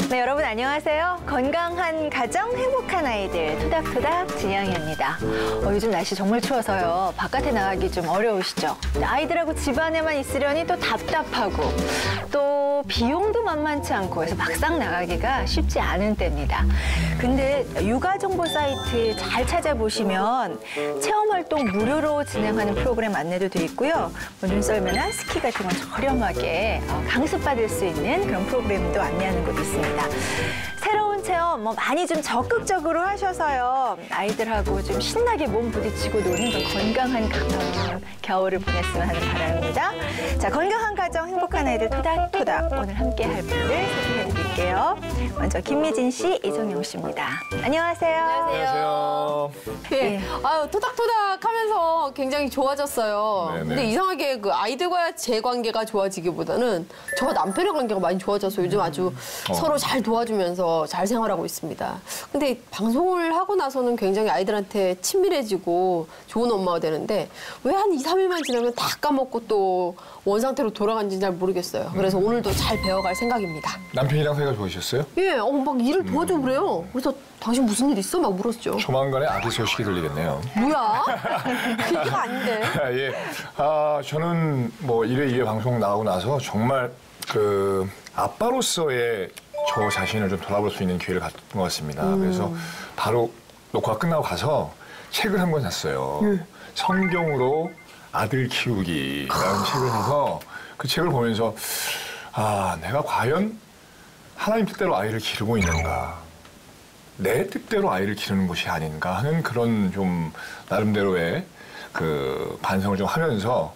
네, 여러분 안녕하세요. 건강한 가정, 행복한 아이들 토닥토닥 진영이입니다. 요즘 날씨 정말 추워서요. 바깥에 나가기 좀 어려우시죠? 아이들하고 집안에만 있으려니 또 답답하고 또 비용도 만만치 않고 해서 막상 나가기가 쉽지 않은 때입니다. 근데 육아정보 사이트 잘 찾아보시면 체험활동 무료로 진행하는 프로그램 안내도 돼 있고요. 눈썰매나 스키 같은 건 저렴하게 강습받을 수 있는 그런 프로그램도 안내하는 곳이 있습니다. 새로운 체험 많이 좀 적극적으로 하셔서요. 아이들하고 좀 신나게 몸 부딪히고 노는 그 건강한 겨울을 보냈으면 하는 바람입니다. 자, 건강한 가정, 행복한 아이들 토닥토닥 오늘 함께 할 분들 소개해 드릴게요. 먼저 김미진 씨, 이정영 씨입니다. 안녕하세요. 안녕하세요. 네. 아유, 토닥토닥 하면서 굉장히 좋아졌어요. 네네. 근데 이상하게 그 아이들과 제 관계가 좋아지기보다는 저와 남편의 관계가 많이 좋아져서 요즘 아주 서로 잘 도와주면서 잘 생활하고 있습니다. 근데 방송을 하고 나서는 굉장히 아이들한테 친밀해지고 좋은 엄마가 되는데 왜 한 2, 3일만 지나면 다 까먹고 또 원상태로 돌아간지는 잘 모르겠어요. 그래서 오늘도 잘 배워갈 생각입니다. 남편이랑 사이가 좋으셨어요? 예, 막 일을 도와주고 그래요. 그래서 당신 무슨 일 있어? 막 물었죠. 조만간에 아기 소식이 들리겠네요. 뭐야? 그 얘기가 아닌데. 예. 저는 뭐 1회, 2회 방송 나가고 나서 정말 그 아빠로서의 저 자신을 좀 돌아볼 수 있는 기회를 갖은 것 같습니다. 그래서 바로 녹화가 끝나고 가서 책을 한 권 샀어요. 성경으로 아들 키우기라는 책을 사서 그 책을 보면서 내가 과연 하나님 뜻대로 아이를 기르고 있는가, 내 뜻대로 아이를 기르는 것이 아닌가 하는 그런 좀 나름대로의 그 반성을 좀 하면서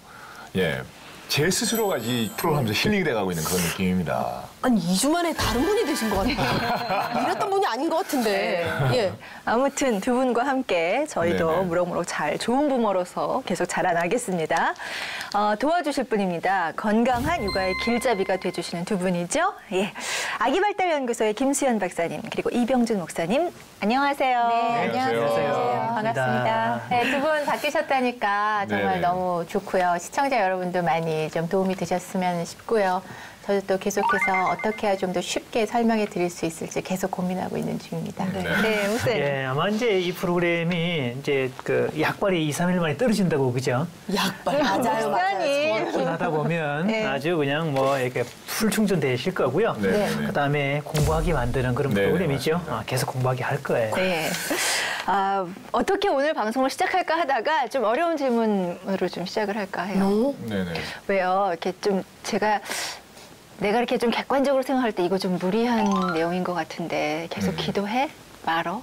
제 스스로가 이 프로를 하면서 힐링이 돼가고 있는 그런 느낌입니다. 아니 2주 만에 다른 분이 되신 것 같아요. 이랬던 분이 아닌 것 같은데. 예. 아무튼 두 분과 함께 저희도 네네. 무럭무럭 잘 좋은 부모로서 계속 자라나겠습니다. 도와주실 분입니다. 건강한 육아의 길잡이가 돼주시는 두 분이죠. 예. 아기발달연구소의 김수연 박사님 그리고 이병준 목사님 안녕하세요. 네, 안녕하세요. 반갑습니다. 네, 두 분 바뀌셨다니까 정말 네네. 너무 좋고요. 시청자 여러분도 많이 좀 도움이 되셨으면 싶고요. 저도 또 계속해서 어떻게 해야 좀 더 쉽게 설명해 드릴 수 있을지 계속 고민하고 있는 중입니다. 네, 목사님. 예, 아마 이제 이 프로그램이 이제 그 약발이 2, 3일 만에 떨어진다고 그죠? 약발. 맞아요. 목사님. 하다 보면 네. 아주 그냥 뭐 이렇게 풀 충전되실 거고요. 네. 그다음에 공부하게 만드는 그런 네, 프로그램이죠. 맞습니다. 계속 공부하게 할 거예요. 네. 어떻게 오늘 방송을 시작할까 하다가 좀 어려운 질문으로 좀 시작을 할까 해요. 네네. 왜요? 이렇게 좀 내가 이렇게 좀 객관적으로 생각할 때 이거 좀 무리한 내용인 것 같은데 계속 기도해? 말어?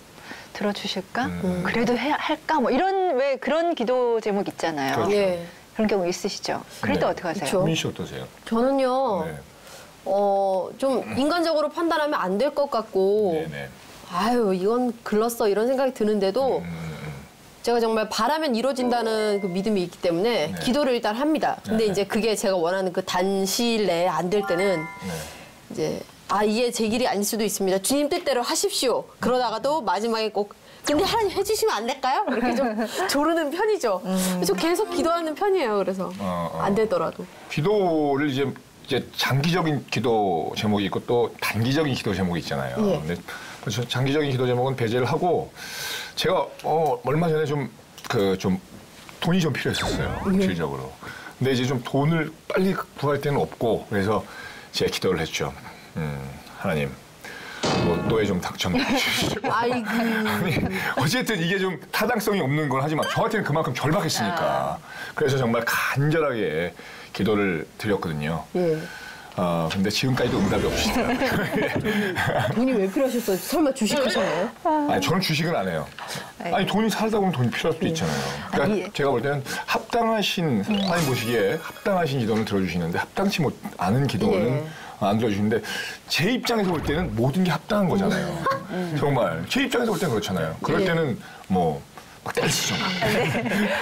들어주실까? 그래도 할까? 뭐 왜 그런 기도 제목 있잖아요. 그렇죠. 예. 그런 경우 있으시죠? 그럴 때 네. 어떻게 하세요? 그쵸. 민씨 어떠세요? 저는요. 네. 좀 인간적으로 판단하면 안 될 것 같고 네네. 아유 이건 글렀어 이런 생각이 드는데도 제가 정말 바라면 이루어진다는 그 믿음이 있기 때문에 기도를 일단 합니다. 근데 네. 이제 그게 제가 원하는 그 단시일 내에 안 될 때는 이제 이게 제 길이 아닐 수도 있습니다. 주님 뜻대로 하십시오. 그러다가도 마지막에 꼭 근데 하나님 해주시면 안 될까요? 이렇게 좀 조르는 편이죠. 그래서 계속 기도하는 편이에요. 그래서 안 되더라도. 기도를 이제 장기적인 기도 제목이 있고 또 단기적인 기도 제목이 있잖아요. 예. 근데 장기적인 기도 제목은 배제를 하고 제가 얼마 전에 좀 돈이 좀 필요했었어요. 실질적으로. 근데 이제 좀 돈을 빨리 구할 때는 없고 그래서 제가 기도를 했죠. 하나님. 로또에 좀 당첨해 주시죠. 아이고. 아니, 어쨌든 이게 좀 타당성이 없는 건 하지만 저한테는 그만큼 절박했으니까. 그래서 정말 간절하게 기도를 드렸거든요. 예. 근데 지금까지도 응답이 없으시더라고요. 돈이 왜 필요하셨어요? 설마 주식하셨나요? 아니, 저는 주식은 안 해요. 아니, 돈이 살다 보면 돈이 필요할 수도 있잖아요. 그러니까 제가 볼 때는 합당하신, 하나님 보시기에 합당하신 기도는 들어주시는데 합당치 않은 기도는 안 들어주시는데 제 입장에서 볼 때는 모든 게 합당한 거잖아요. 정말. 제 입장에서 볼 때는 그렇잖아요. 그럴 때는 막 때리시죠. 네.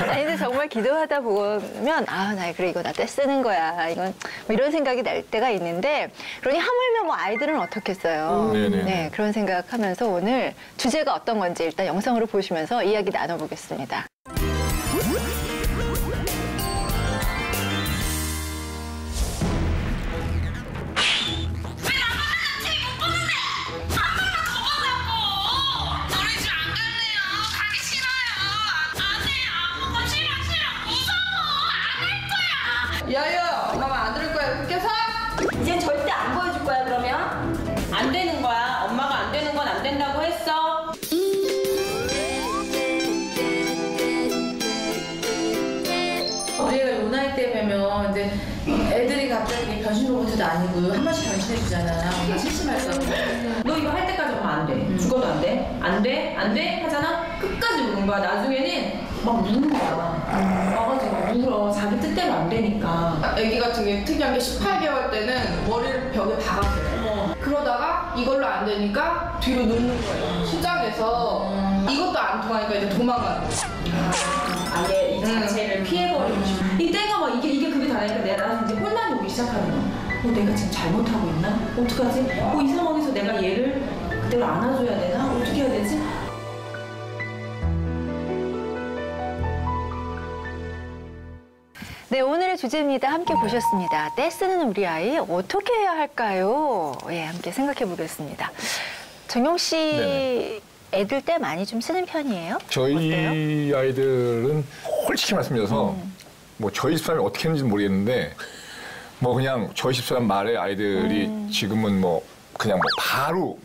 아니, 근데 정말 기도하다 보면, 나 그래, 이거 나 때 쓰는 거야. 이건, 뭐 이런 생각이 날 때가 있는데, 그러니 하물며 아이들은 어떻겠어요. 네, 그런 생각하면서 오늘 주제가 어떤 건지 일단 영상으로 보시면서 이야기 나눠보겠습니다. 야야, 엄마 말 안 들을 거야. 웃겨서? 이젠 절대 안 보여줄 거야 그러면? 안 되는 거야. 엄마가 안 되는 건 안 된다고 했어. 우리 애가 요 나이 때 뵈면 이제 애들이 갑자기 변신 로봇도 아니고 한 번씩 변신해 주잖아. 엄마 심심해서. 너 이거 할 때까지 엄마 안 돼. 죽어도 안 돼. 안 돼. 안 돼. 하잖아. 끝까지 우는 거야. 나중에는 막 우는 거야. 와가지고 울어. 자기 뜻대로 안 되니까. 애기 같은 게 특이한 게 18개월 때는 머리를 벽에 박았어요. 그러다가 이걸로 안 되니까 뒤로 눕는 거예요. 시작해서 이것도 안 통하니까 이제 도망가는 거예요. 아예 이 자체를 피해버리고 싶어. 이때가 막 이게 그게 다니까 내가 나는 이제 혼란이 오기 시작하는 거야. 내가 지금 잘못하고 있나? 어떡하지? 이 상황에서 내가 얘를 그대로 안아줘야 되나? 어떻게 해야 되지? 네, 오늘의 주제입니다. 함께 보셨습니다. 떼 쓰는 우리 아이 어떻게 해야 할까요? 예, 함께 생각해 보겠습니다. 정용 씨, 네네. 애들 때 많이 좀 쓰는 편이에요? 저희 어때요? 아이들은 솔직히 말씀드려서 뭐 저희 집사람이 어떻게 했는지 모르겠는데 뭐 그냥 저희 집사람 말에 아이들이 지금은 뭐 그냥 뭐 바로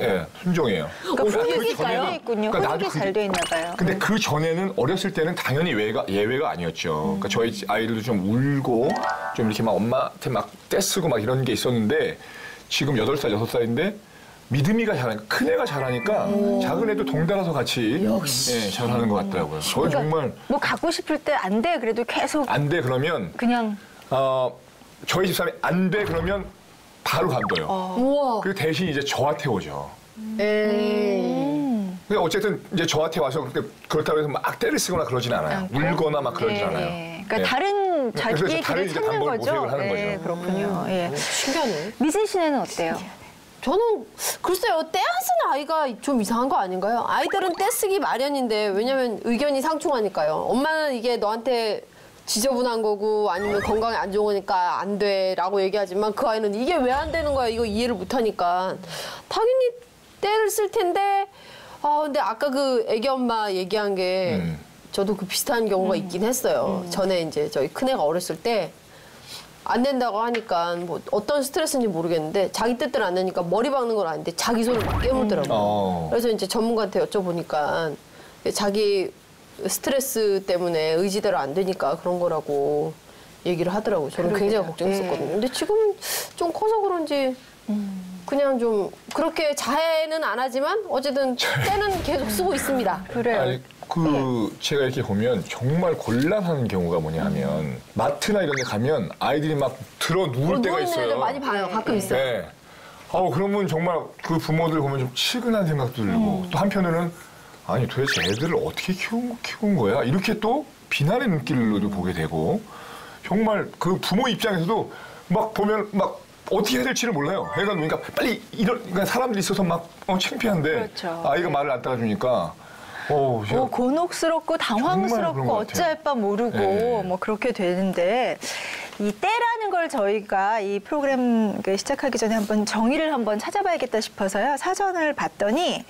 예, 순종해요. 그러니까 훈육이 그 전에는- 잘 돼 있군요. 그러니까 훈육이 나도 잘 돼 있나 봐요. 근데 그 전에는 어렸을 때는 당연히 예외가 아니었죠. 그러니까 저희 아이들도 좀 울고 좀 이렇게 막 엄마한테 막 떼쓰고 막 이런 게 있었는데 지금 8살, 6살인데 믿음이가 잘하니까 큰 애가 잘하니까 작은 애도 동달아서 같이 예, 잘하는 것 같더라고요. 저는 정말 뭐 갖고 싶을 때 안 돼. 그래도 계속 안 돼 그러면 그냥 저희 집사람이 안 돼 그러면 바로 간둬요. 우와. 그리고 대신 이제 저한테 오죠. 에이. 근데 어쨌든 이제 저한테 와서 그렇다고 해서 막 때를 쓰거나 그러진 않아요. 울거나 막 그러진 않아요. 그러니까 네. 다른 그래서 자기의 다른 길을 이제 찾는 방법을 거죠. 모색을 하는 네, 거죠. 그렇군요. 예. 신기하네. 미진 씨는 어때요? 저는 글쎄요, 떼 안 쓰는 아이가 좀 이상한 거 아닌가요? 아이들은 떼 쓰기 마련인데 왜냐면 의견이 상충하니까요. 엄마는 이게 너한테 지저분한 거고 아니면 건강에 안 좋으니까 안 돼라고 얘기하지만 그 아이는 이게 왜 안 되는 거야 이거 이해를 못 하니까 당연히 떼를 쓸 텐데 근데 아까 그 애기 엄마 얘기한 게 저도 그 비슷한 경우가 있긴 했어요. 전에 이제 저희 큰애가 어렸을 때 안 된다고 하니까 뭐 어떤 스트레스인지 모르겠는데 자기 뜻대로 안 되니까 머리 박는 건 아닌데 자기 손을 막 깨물더라고요. 그래서 이제 전문가한테 여쭤보니까 자기 스트레스 때문에 의지대로 안 되니까 그런 거라고 얘기를 하더라고요. 저는 굉장히 걱정했었거든요. 근데 지금 좀 커서 그런지 그냥 좀 그렇게 자해는 안 하지만 어쨌든 때는 계속 쓰고 있습니다. 그래요. 아니, 제가 이렇게 보면 정말 곤란한 경우가 뭐냐 하면 마트나 이런 데 가면 아이들이 막 들어 누울 때가 누워있는 애들 있어요. 많이 봐요. 가끔 있어요. 네. 그러면 정말 그 부모들 보면 좀 측은한 생각도 들고 또 한편으로는 아니 도대체 애들을 어떻게 키운 거야? 이렇게 또 비난의 눈길로도 보게 되고 정말 그 부모 입장에서도 막 보면 막 어떻게 해야 될지를 몰라요. 애가 그러니까 빨리 그러니까 사람들이 있어서 막 창피한데 그렇죠. 아이가 말을 안 따라주니까 곤혹스럽고 정말 그런 당황스럽고 것 어찌할 바 모르고 네. 뭐 그렇게 되는데 이 때라는 걸 저희가 이 프로그램 시작하기 전에 한번 정의를 한번 찾아봐야겠다 싶어서요. 사전을 봤더니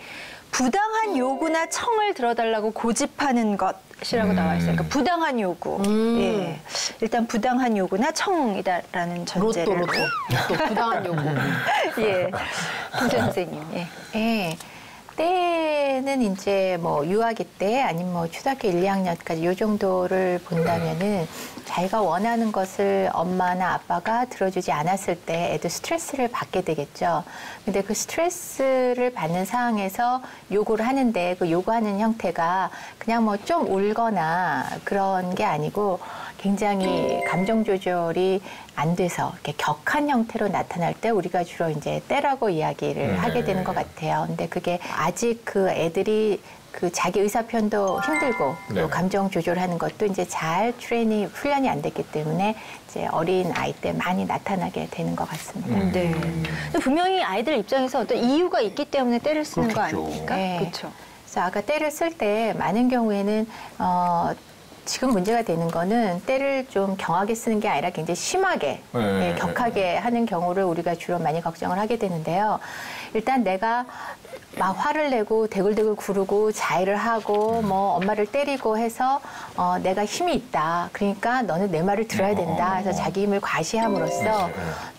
부당한 요구나 청을 들어달라고 고집하는 것이라고 나와 있어요. 그러니까 부당한 요구. 예. 일단 부당한 요구나 청이다라는 전제를. 로또 부당한 요구. 예. 김 선생님. 예. 예. 때는 이제 뭐 유아기 때 아니면 뭐 초등학교 1, 2학년까지 요 정도를 본다면은 자기가 원하는 것을 엄마나 아빠가 들어주지 않았을 때 애도 스트레스를 받게 되겠죠. 근데 그 스트레스를 받는 상황에서 요구를 하는데 그 요구하는 형태가 그냥 뭐 좀 울거나 그런 게 아니고 굉장히 감정 조절이 안 돼서 이렇게 격한 형태로 나타날 때 우리가 주로 이제 때라고 이야기를 하게 되는 것 같아요. 근데 그게 아직 그 애들이 그 자기 의사 표현도 힘들고 네. 또 감정 조절하는 것도 이제 잘 훈련이 안 됐기 때문에 이제 어린 아이 때 많이 나타나게 되는 것 같습니다. 네. 근데 분명히 아이들 입장에서 어떤 이유가 있기 때문에 때를 쓰는 거 그렇겠죠. 아닙니까? 네. 그렇죠. 그래서 아까 때를 쓸 때 많은 경우에는 지금 문제가 되는 거는 때를 좀 경하게 쓰는 게 아니라 굉장히 심하게, 격하게 하는 경우를 우리가 주로 많이 걱정을 하게 되는데요. 일단 내가 막 화를 내고 대굴대굴 구르고 자해를 하고 뭐 엄마를 때리고 해서 내가 힘이 있다. 그러니까 너는 내 말을 들어야 된다. 해서 자기 힘을 과시함으로써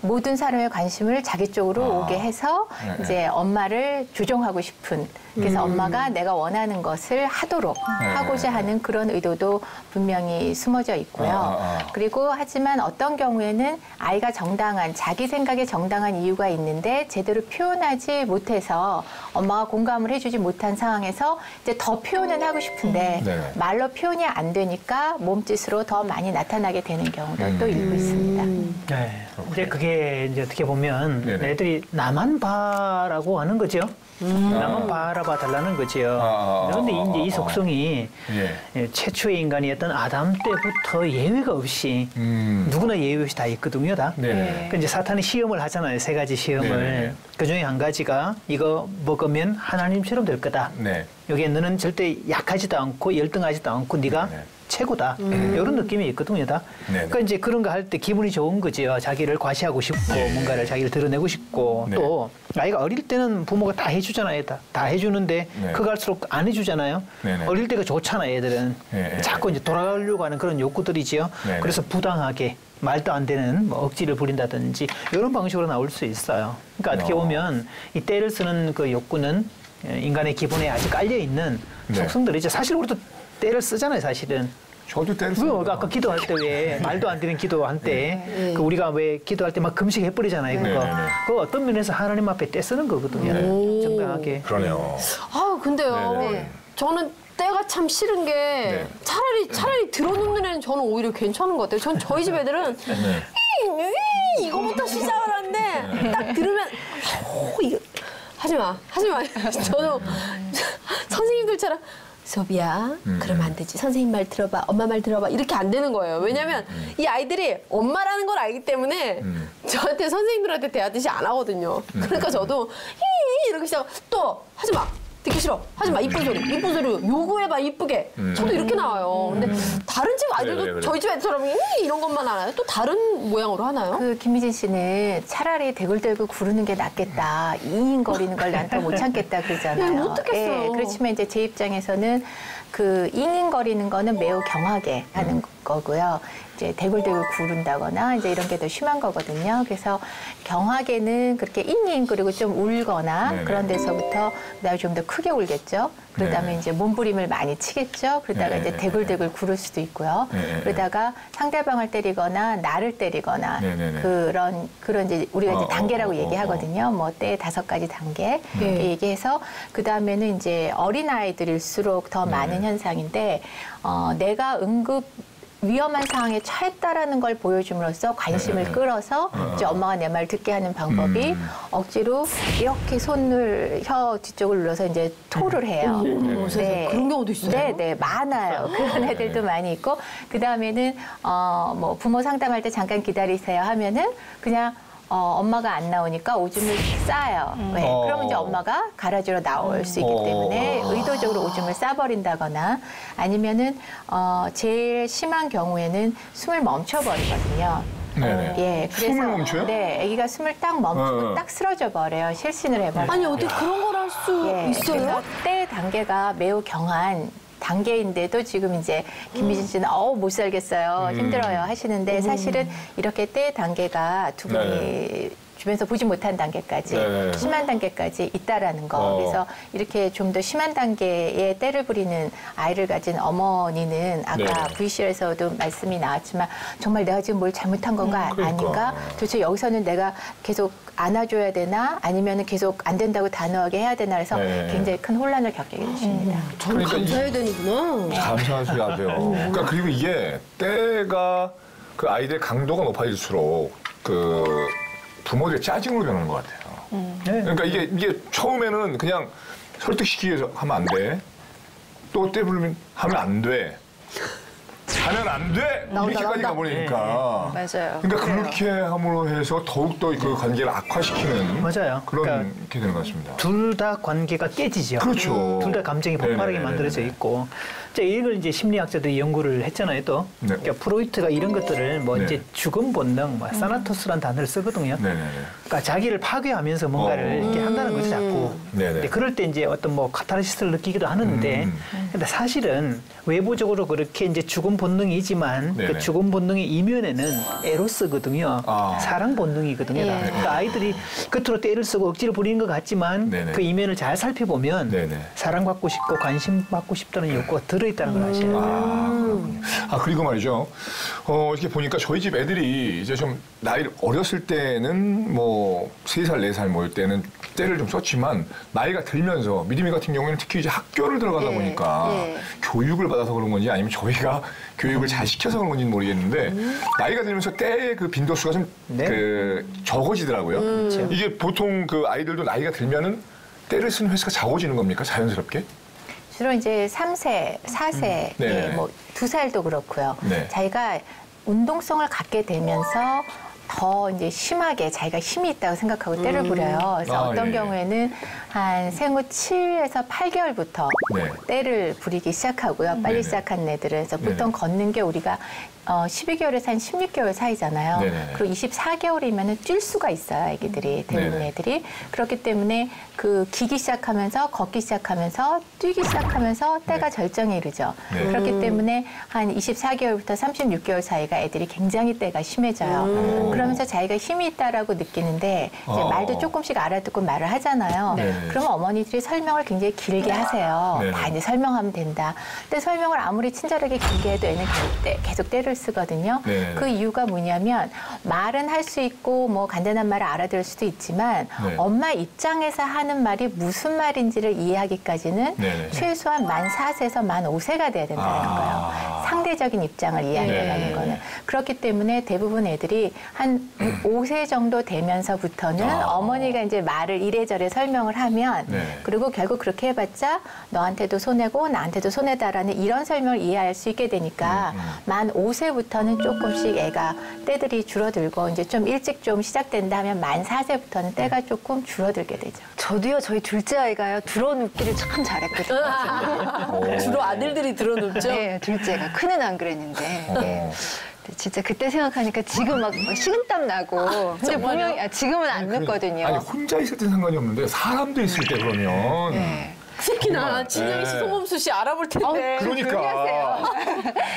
모든 사람의 관심을 자기 쪽으로 오게 해서 이제 엄마를 조종하고 싶은, 그래서 엄마가 내가 원하는 것을 하도록 하고자 하는 그런 의도도 분명히 숨어져 있고요. 그리고 하지만 어떤 경우에는 아이가 정당한, 자기 생각에 정당한 이유가 있는데 제대로 표현하지 못해서 엄마가 공감을 해주지 못한 상황에서 이제 더 표현은 하고 싶은데 말로 표현이 안 되니까 몸짓으로 더 많이 나타나게 되는 경우도 또 일부 있습니다. 네. 이제 그게 이제 어떻게 보면 애들이 나만 봐라고 하는 거죠. 나만 바라봐 달라는 거죠. 그런데 이제 이 속성이 최초의 인간이 었던 아담 때부터 예외가 없이 누구나 예외 없이 다 있거든요, 다. 그 이제 사탄이 시험을 하잖아요, 3가지 시험을. 그 중에 한 가지가 이거 먹으면 하나님처럼 될 거다. 여기에 너는 절대 약하지도 않고 열등하지도 않고 네가 최고다. 이런 느낌이 있거든요, 다. 그러니까 이제 그런 거 할 때 기분이 좋은 거죠. 자기를 과시하고 싶고 뭔가를 자기를 드러내고 싶고 또 아이가 어릴 때는 부모가 다 해주잖아요. 다 해주는데 커갈수록 안 해주잖아요. 어릴 때가 좋잖아요, 애들은. 자꾸 이제 돌아가려고 하는 그런 욕구들이지요. 그래서 부당하게 말도 안 되는 뭐 억지를 부린다든지 이런 방식으로 나올 수 있어요. 그러니까 어떻게 보면 이 때를 쓰는 그 욕구는 인간의 기본에 아주 깔려 있는 속성들이죠. 사실 우리도 때를 쓰잖아요, 사실은. 저도 때를 써요. 아까 기도할 때 왜 말도 안 되는 기도할 때 그 우리가 왜 기도할 때 막 금식해버리잖아요, 그거. 그거 어떤 면에서 하나님 앞에 때 쓰는 거거든요. 정당하게. 그러네요. 아, 근데요. 저는 때가 참 싫은 게 차라리 들어놓는 애는 저는 오히려 괜찮은 것 같아요. 전 저희 집 애들은 이거부터 시작을 하는데 딱 들으면 이거 하지 마. 저도 선생님들처럼 소비야, 그러면 안 되지. 선생님 말 들어봐, 엄마 말 들어봐. 이렇게 안 되는 거예요. 왜냐면 이 아이들이 엄마라는 걸 알기 때문에 저한테 선생님들한테 대하듯이 안 하거든요. 그러니까 저도 이렇게 시작, 또 하지 마. 듣기 싫어. 하지 마. 이쁜 소리. 요구해봐. 이쁘게. 저도 이렇게 나와요. 근데 다른 집 아이들도 저희 집 애들처럼 이런 것만 하나요? 또 다른 모양으로 하나요? 그 김미진 씨는 차라리 대굴대굴 구르는 게 낫겠다. 잉잉거리는 걸 난 더 못 참겠다 그러잖아요. 어떻겠어요. 그렇지만 이제 제 입장에서는 그 잉잉거리는 거는 매우 경하게 하는 거고요. 이제 대굴대굴 구른다거나 이제 이런 게 더 심한 거거든요. 그래서 경하게는 그렇게 잉잉 그리고 좀 울거나 그런 데서부터 그다음에 좀 더 크게 울겠죠. 그러다면 이제 몸부림을 많이 치겠죠. 그러다가 이제 대굴대굴 구를 수도 있고요. 그러다가 상대방을 때리거나 나를 때리거나 그런 이제 우리가 이제 단계라고 얘기하거든요. 뭐 때 5가지 단계 이렇게 얘기해서 그 다음에는 이제 어린 아이들일수록 더 많은 현상인데 내가 응급 위험한 상황에 처했다라는 걸 보여줌으로써 관심을 끌어서 이제 엄마가 내 말 듣게 하는 방법이 억지로 이렇게 손을 혀 뒤쪽을 눌러서 이제 토를 해요. 그런 경우도 있어요? 네, 많아요. 그런 애들도 많이 있고 그 다음에는 뭐 부모 상담할 때 잠깐 기다리세요 하면은 그냥 엄마가 안 나오니까 오줌을 싸요. 그러면 이제 엄마가 갈아주러 나올 수 있기 때문에 의도적으로 오줌을 싸버린다거나 아니면은 제일 심한 경우에는 숨을 멈춰버리거든요. 그래서 숨을 멈춰요? 네, 아기가 숨을 딱 멈추고 딱 쓰러져 버려요. 실신을 해버려요. 아니 어떻게 그런 걸 할 수 있어요? 그래서 때 단계가 매우 경한 단계인데도 지금 이제 김미진 씨는 못 살겠어요, 힘들어요 하시는데 사실은 이렇게 때 단계가 두 분이 주변에서 보지 못한 단계까지 심한 단계까지 있다라는 거. 그래서 이렇게 좀 더 심한 단계의 때를 부리는 아이를 가진 어머니는 아까 VCR에서도 말씀이 나왔지만 정말 내가 지금 뭘 잘못한 건가 아닌가? 도대체 여기서는 내가 계속 안아줘야 되나? 아니면 계속 안 된다고 단호하게 해야 되나? 해서 굉장히 큰 혼란을 겪게 되십니다. 저는 감사해야 되는구나. 감사하셔야 돼요. 그러니까 그리고 이게 때가 그 아이들의 강도가 높아질수록 그 부모들의 짜증으로 변하는 것 같아요. 그러니까 이게 처음에는 그냥 설득시키기 위해서 하면 안 돼. 또 때 부르면 하면 안 돼. 하면 안 돼! 이렇게까지 가버리니까. 맞아요. 그러니까 그렇게 함으로 해서 더욱더 그 관계를 악화시키는 맞아요. 그런 그러니까 게 되는 것 같습니다. 둘 다 관계가 깨지죠. 그렇죠. 둘 다 감정이 폭발하게 만들어져 있고 자, 이걸 이제 심리학자들이 연구를 했잖아요, 또. 네. 그러니까 프로이트가 이런 것들을 뭐 네. 이제 죽음 본능, 뭐 사나토스라는 단어를 쓰거든요. 네네네. 그러니까 자기를 파괴하면서 뭔가를 이렇게 한다는 거죠, 자꾸. 네네. 근데 그럴 때 이제 어떤 뭐 카타르시스를 느끼기도 하는데, 근데 사실은 외부적으로 그렇게 이제 죽음 본능이지만 네네. 그 죽음 본능의 이면에는 에로스거든요. 아. 사랑 본능이거든요. 다. 그러니까 아이들이 겉으로 때를 쓰고 억지를 부리는 것 같지만 네네. 그 이면을 잘 살펴보면 네네. 사랑받고 싶고 관심 받고 싶다는 욕구가 들어있다는 걸 아셔야 돼요. 그렇군요. 그리고 말이죠. 이렇게 보니까 저희 집 애들이 이제 좀 나이 어렸을 때는 뭐 3살, 4살 뭐 때는 때를 좀 썼지만 나이가 들면서 미리미 같은 경우에는 특히 이제 학교를 들어가다 보니까 교육을 받아서 그런 건지 아니면 저희가 교육을 잘 시켜서 그런 건지는 모르겠는데 나이가 들면서 때의 그 빈도수가 좀 적어지더라고요. 이게 보통 그 아이들도 나이가 들면은 때를 쓰는 횟수가 작아지는 겁니까? 자연스럽게? 주로 이제 3세, 4세, 네네. 뭐 2살도 그렇고요. 네. 자기가 운동성을 갖게 되면서 더 이제 심하게 자기가 힘이 있다고 생각하고 때를 부려요. 그래서 어떤 예. 경우에는 한 생후 7에서 8개월부터 네. 때를 부리기 시작하고요. 빨리 네네. 시작한 애들은. 그래서 네네. 보통 걷는 게 우리가 12개월에서 한 16개월 사이잖아요. 네네. 그리고 24개월이면 뛸 수가 있어요, 애기들이. 대부분 네네. 애들이. 그렇기 때문에 그 기기 시작하면서 걷기 시작하면서 뛰기 시작하면서 때가 네. 절정에 이르죠. 네. 그렇기 때문에 한 24개월부터 36개월 사이가 애들이 굉장히 때가 심해져요. 그러면서 자기가 힘이 있다라고 느끼는데 이제 말도 조금씩 알아듣고 말을 하잖아요. 네. 그러면 어머니들이 설명을 굉장히 길게 하세요. 네. 다 이제 설명하면 된다. 근데 설명을 아무리 친절하게 길게 해도 애는 계속 때를 쓰거든요. 네. 그 이유가 뭐냐면 말은 할 수 있고 뭐 간단한 말을 알아들을 수도 있지만 네. 엄마 입장에서 하는 말이 무슨 말인지를 이해하기까지는 네네. 최소한 만 4세에서 만 5세가 돼야 된다는 거예요. 상대적인 입장을 이해하려는 네. 거는. 그렇기 때문에 대부분 애들이 한 5세 정도 되면서부터는 어머니가 이제 말을 이래저래 설명을 하면 네. 그리고 결국 그렇게 해봤자 너한테도 손해고 나한테도 손해다라는 이런 설명을 이해할 수 있게 되니까 만 5세부터는 조금씩 애가 때들이 줄어들고 이제 좀 일찍 좀 시작된다 하면 만 4세부터는 때가 조금 줄어들게 되죠. 저도요, 저희 둘째 아이가요, 들어눕기를 참 잘했거든요. 주로 아들들이 들어눕죠. 네, 둘째가. 큰애는 안 그랬는데. 네. 근데 진짜 그때 생각하니까 지금 막 식은땀 나고. 근데 분명히, 지금은 안 눕거든요. 아니 혼자 있을 때 상관이 없는데 사람도 있을 때 그러면 네. 특히나 진영이 씨, 네. 송범수 씨 알아볼 텐데. 그러니까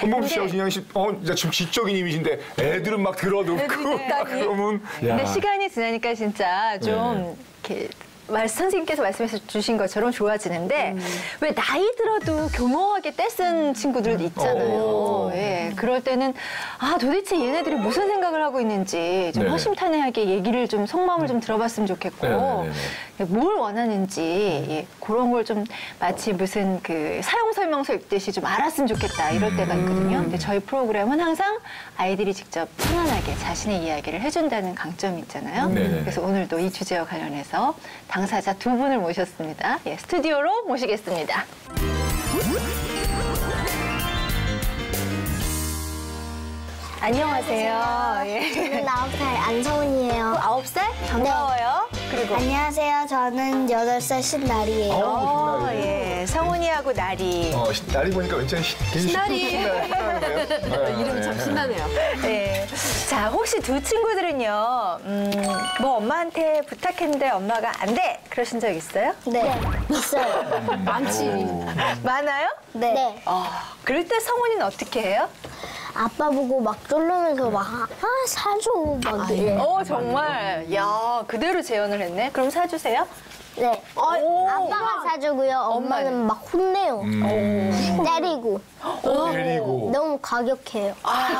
홍범수 씨하고 진영 씨 이제 지금 지적인 이미지인데 애들은 막 들어눕고 막 그러면 근데 시간이 지나니까 진짜 좀 이렇게 선생님께서 말씀해 주신 것처럼 좋아지는데 왜 나이 들어도 교묘하게 떼쓴 친구들 있잖아요. 예, 그럴 때는 도대체 얘네들이 무슨 생각을 하고 있는지 좀 네네. 허심탄회하게 얘기를 좀 속마음을 좀 들어봤으면 좋겠고 네네네. 뭘 원하는지 그런 걸 좀 마치 무슨 그 사용 설명서 읽듯이 좀 알았으면 좋겠다 이럴 때가 있거든요. 근데 저희 프로그램은 항상 아이들이 직접 편안하게 자신의 이야기를 해준다는 강점이 있잖아요. 네네. 그래서 오늘도 이 주제와 관련해서 당사자 두 분을 모셨습니다. 예, 스튜디오로 모시겠습니다. 안녕하세요. 예. 저는 9살 안서훈이에요. 9살? 반가워요. 그리고 안녕하세요. 저는 8살 신나리예요. 예, 성훈이하고 나리. 날이 보니까 왠지 신나리. 이름이 참 신나네요. 네. 자, 혹시 두 친구들은요, 뭐 엄마한테 부탁했는데 엄마가 안 돼! 그러신 적 있어요? 네, 있어요. 많지. 많아요? 네. 그럴 때 성훈이는 어떻게 해요? 아빠 보고 막 쫄르면서 막, 사줘. 막 이래. 정말. 야, 그대로 재현을 했네. 그럼 사주세요. 네. 아빠가 사주고요. 엄마는 막 혼내요. 때리고. 때리고 너무 가격해요.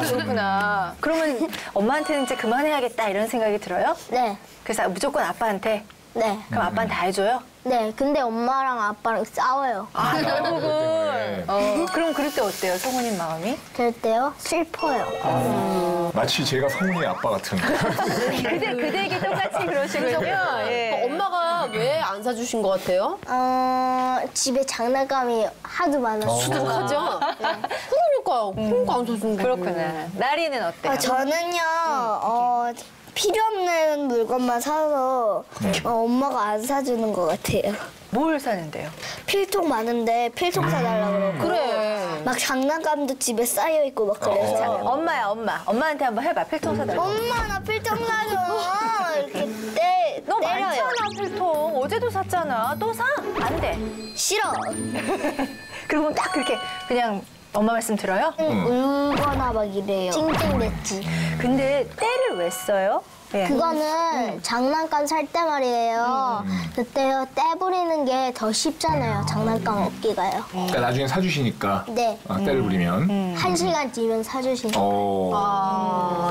그렇구나. 그러면 엄마한테는 이제 그만해야겠다 이런 생각이 들어요? 네. 그래서 무조건 아빠한테? 네. 그럼 아빠는 다 해줘요? 네. 근데 엄마랑 아빠랑 싸워요. 결국은. 그럼 그럴 때 어때요, 성훈이 마음이? 그럴 때요? 슬퍼요. 마치 제가 성훈이 아빠 같은 그대에게 똑같이 그러시군요. 예. 엄마가 왜 안 사주신 것 같아요? 집에 장난감이 하도 많아서. 수득하죠? 그러니까요. 그러니까 안 사준 거지. 그렇구나. 나리는 어때요? 저는요, 필요 없는 물건만 사서 엄마가 안 사주는 것 같아요. 뭘 사는데요? 필통 많은데 필통 사달라고 그러고. 그래. 막 장난감도 집에 쌓여 있고 막 그래서. 엄마야, 엄마. 엄마한테 한번 해봐. 필통 사달라고. 엄마 나 필통 사줘. 이렇게 너 때려요. 많잖아, 필통. 어제도 샀잖아. 또 사? 안 돼. 싫어. 그리고 딱 그렇게 그냥 엄마 말씀 들어요? 울거나 막 이래요. 찡찡댔지. 근데 때를 왜 써요? 예. 그거는 장난감 살 때 말이에요. 그때요 때 부리는 게 더 쉽잖아요. 장난감 얻기가요. 그러니까 나중에 사주시니까 네. 때를 부리면. 1시간 뒤면 사주시니까.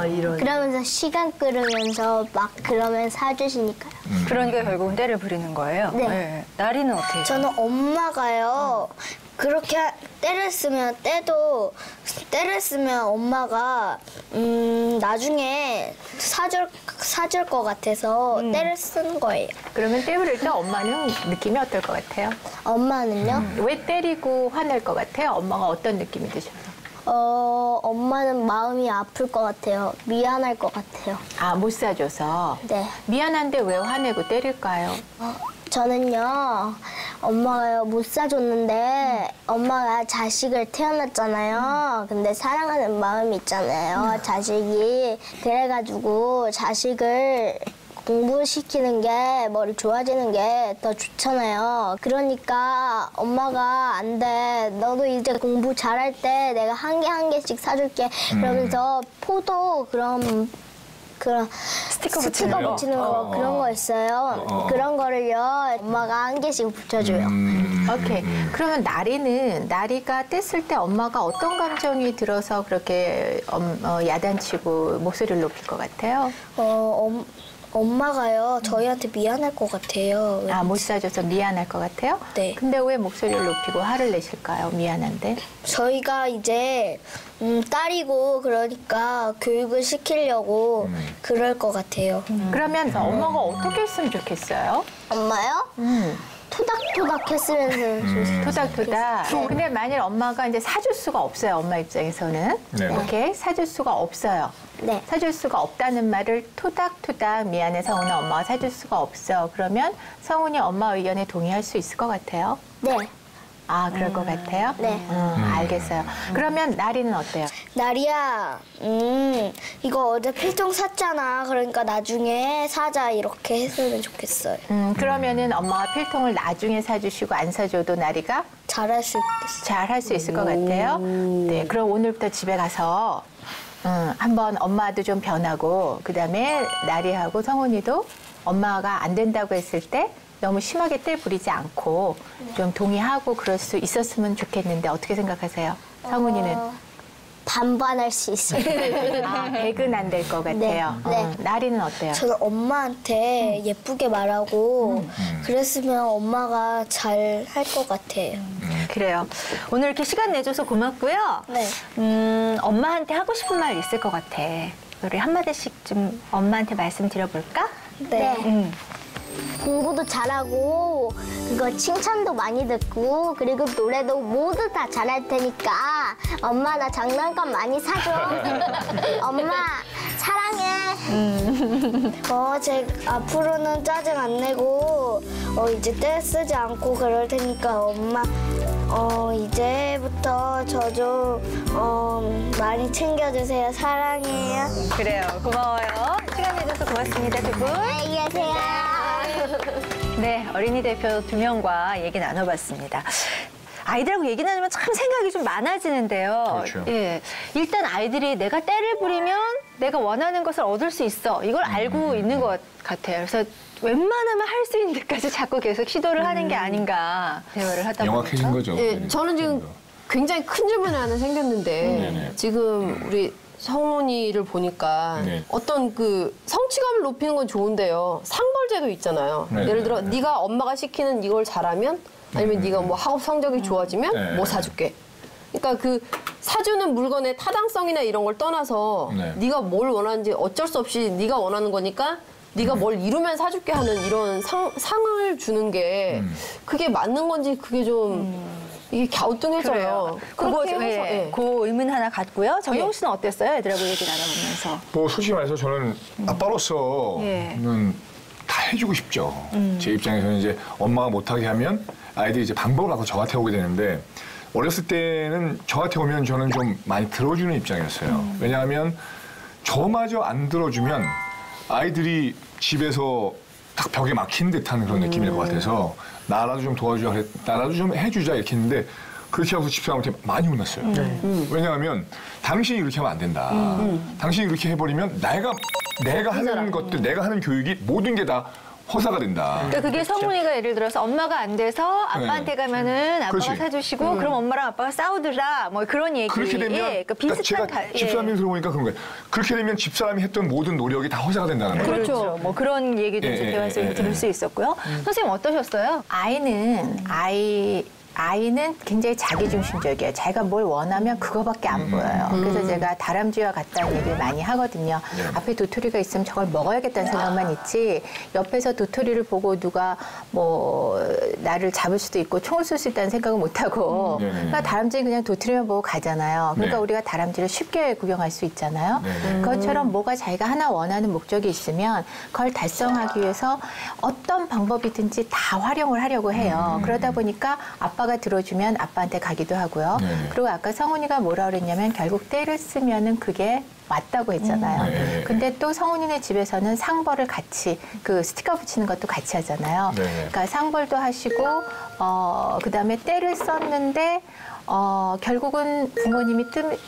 이런. 그러면서 시간 끌으면서 막 그러면 사주시니까요. 그러니까 결국은 때를 부리는 거예요? 네. 예. 나리는 어떻게 해요? 저는 엄마가요. 그렇게 때를 쓰면 엄마가 나중에 사줄 것 같아서 때를 쓰는 거예요. 그러면 때 부릴 때 엄마는 느낌이 어떨 것 같아요? 엄마는요? 왜 때리고 화낼 것 같아요? 엄마가 어떤 느낌이 드셔요? 엄마는 마음이 아플 것 같아요. 미안할 것 같아요. 아, 못 사줘서. 네. 미안한데 왜 화내고 때릴까요? 저는요, 엄마가요, 못 사줬는데, 엄마가 자식을 태어났잖아요. 근데 사랑하는 마음이 있잖아요, 자식이. 그래가지고 자식을 공부시키는 게, 머리 좋아지는 게 더 좋잖아요. 그러니까 엄마가 안 돼. 너도 이제 공부 잘할 때 내가 한 개씩 사줄게. 그러면서 포도 그런 스티커 붙이는 거 그런 거 있어요. 그런 거를요 엄마가 한 개씩 붙여줘요. 오케이. 그러면 나리가 뗐을 때 엄마가 어떤 감정이 들어서 그렇게 야단치고 목소리를 높일 것 같아요? 엄마가요 저희한테 미안할 것 같아요. 아, 못 사줘서 미안할 것 같아요? 네. 근데 왜 목소리를 높이고 화를 내실까요? 미안한데? 저희가 이제 딸이고 그러니까 교육을 시키려고 그럴 것 같아요. 그러면 엄마가 어떻게 했으면 좋겠어요? 엄마요? 토닥토닥 했으면 토닥토닥. 근데 만일 엄마가 이제 사줄 수가 없어요. 엄마 입장에서는. 네. 이렇게 사줄 수가 없어요. 네. 사줄 수가 없다는 말을 토닥토닥 미안해 성훈아 엄마가 사줄 수가 없어. 그러면 성훈이 엄마 의견에 동의할 수 있을 것 같아요? 네. 아, 그럴 것 같아요? 네. 알겠어요. 그러면 나리는 어때요? 나리야, 이거 어제 필통 샀잖아. 그러니까 나중에 사자 이렇게 했으면 좋겠어요. 그러면은 엄마가 필통을 나중에 사주시고 안 사줘도 나리가 잘할 수 있겠어요. 잘 할 수 있을 것 같아요? 네, 그럼 오늘부터 집에 가서 한번 엄마도 좀 변하고 그다음에 나리하고 성훈이도 엄마가 안 된다고 했을 때 너무 심하게 때 부리지 않고 좀 동의하고 그럴 수 있었으면 좋겠는데 어떻게 생각하세요? 성훈이는? 반반할 수 있어요. 아, 100은 안 될 것 같아요. 네. 나리는 어때요? 저는 엄마한테 예쁘게 말하고 그랬으면 엄마가 잘 할 것 같아요. 그래요. 오늘 이렇게 시간 내줘서 고맙고요. 네. 엄마한테 하고 싶은 말 있을 것 같아. 우리 한마디씩 좀 엄마한테 말씀드려볼까? 네. 공부도 잘하고 그거 칭찬도 많이 듣고 그리고 노래도 모두 다 잘할 테니까 엄마 나 장난감 많이 사줘. 엄마 사랑해. 제 앞으로는 짜증 안 내고 이제 떼 쓰지 않고 그럴 테니까 엄마 이제부터 저 좀 많이 챙겨주세요. 사랑해요. 그래요. 고마워요. 시간 내줘서 고맙습니다, 두 분. 안녕히 계세요. 네, 어린이 대표 2명과 얘기 나눠봤습니다. 아이들하고 얘기 나누면 참 생각이 좀 많아지는데요. 그렇죠. 예, 일단 아이들이 내가 때를 부리면 내가 원하는 것을 얻을 수 있어. 이걸 알고 있는 것 같아요. 그래서 웬만하면 할 수 있는 데까지 자꾸 계속 시도를 하는 게 아닌가 대화를 하다 보니까. 명확해진 거죠. 예, 저는 지금 굉장히 큰 질문이 하나 생겼는데 네네. 지금 우리 성훈이를 보니까 네. 어떤 그 성취감을 높이는 건 좋은데요. 상벌제도 있잖아요. 네, 예를 네, 들어 네. 네가 엄마가 시키는 이걸 잘하면 아니면 네가 뭐 학업 성적이 좋아지면 네, 뭐 네. 사줄게. 그러니까 그 사주는 물건의 타당성이나 이런 걸 떠나서 네. 네가 뭘 원하는지 어쩔 수 없이 네가 원하는 거니까 네가 뭘 이루면 사줄게 하는 이런 상을 주는 게 그게 맞는 건지 그게 좀 이게 갸우뚱해져요. 그거 그렇게 해서, 예. 그 의문 하나 갖고요. 정용 씨는 어땠어요? 애들하고 얘기 나눠보면서. 뭐 솔직히 말해서 저는 아빠로서는 예. 다 해주고 싶죠. 제 입장에서는 이제 엄마가 못하게 하면 아이들이 이제 방법을 갖고 저한테 오게 되는데 어렸을 때는 저한테 오면 저는 좀 많이 들어주는 입장이었어요. 왜냐하면 저마저 안 들어주면 아이들이 집에서 딱 벽에 막힌 듯한 그런 느낌일 것 같아서 나라도 좀 도와주자, 나라도 좀 해주자 이렇게 했는데 그렇게 하고서 집사람한테 많이 혼났어요. 왜냐하면 당신이 이렇게 하면 안 된다. 당신이 그렇게 해버리면 내가 하는 것들, 내가 하는 교육이 모든 게 다 허사가 된다. 그러니까 그게 성훈이가 예를 들어서 엄마가 안 돼서 아빠한테 가면은 아빠가 그렇지. 사주시고 그럼 엄마랑 아빠가 싸우더라 뭐 그런 얘기. 그렇게 되면 그러니까 비슷한 제가 집사람이 들어보니까 그런 거예요. 그렇게 되면 집사람이 했던 모든 노력이 다 허사가 된다는 거예요. 그렇죠. 뭐 그런 얘기도 이제 대화에서 들을 수 있었고요. 선생님 어떠셨어요? 아이는 굉장히 자기중심적이에요. 자기가 뭘 원하면 그거밖에 안 보여요. 그래서 제가 다람쥐와 같다는 얘기를 많이 하거든요. 앞에 도토리가 있으면 저걸 먹어야겠다는 생각만 있지 옆에서 도토리를 보고 누가 뭐 나를 잡을 수도 있고 총을 쏠 수 있다는 생각을 못하고 그러니까 다람쥐는 그냥 도토리만 보고 가잖아요. 그러니까 우리가 다람쥐를 쉽게 구경할 수 있잖아요. 그것처럼 뭐가 자기가 하나 원하는 목적이 있으면 그걸 달성하기 위해서 어떤 방법이든지 다 활용을 하려고 해요. 그러다 보니까 아빠가 들어주면 아빠한테 가기도 하고요. 그리고 아까 성훈이가 뭐라 그랬냐면 결국 때를 쓰면은 그게 맞다고 했잖아요. 근데 또 성훈이네 집에서는 상벌을 같이 그 스티커 붙이는 것도 같이 하잖아요. 그러니까 상벌도 하시고 그다음에 때를 썼는데 결국은 부모님이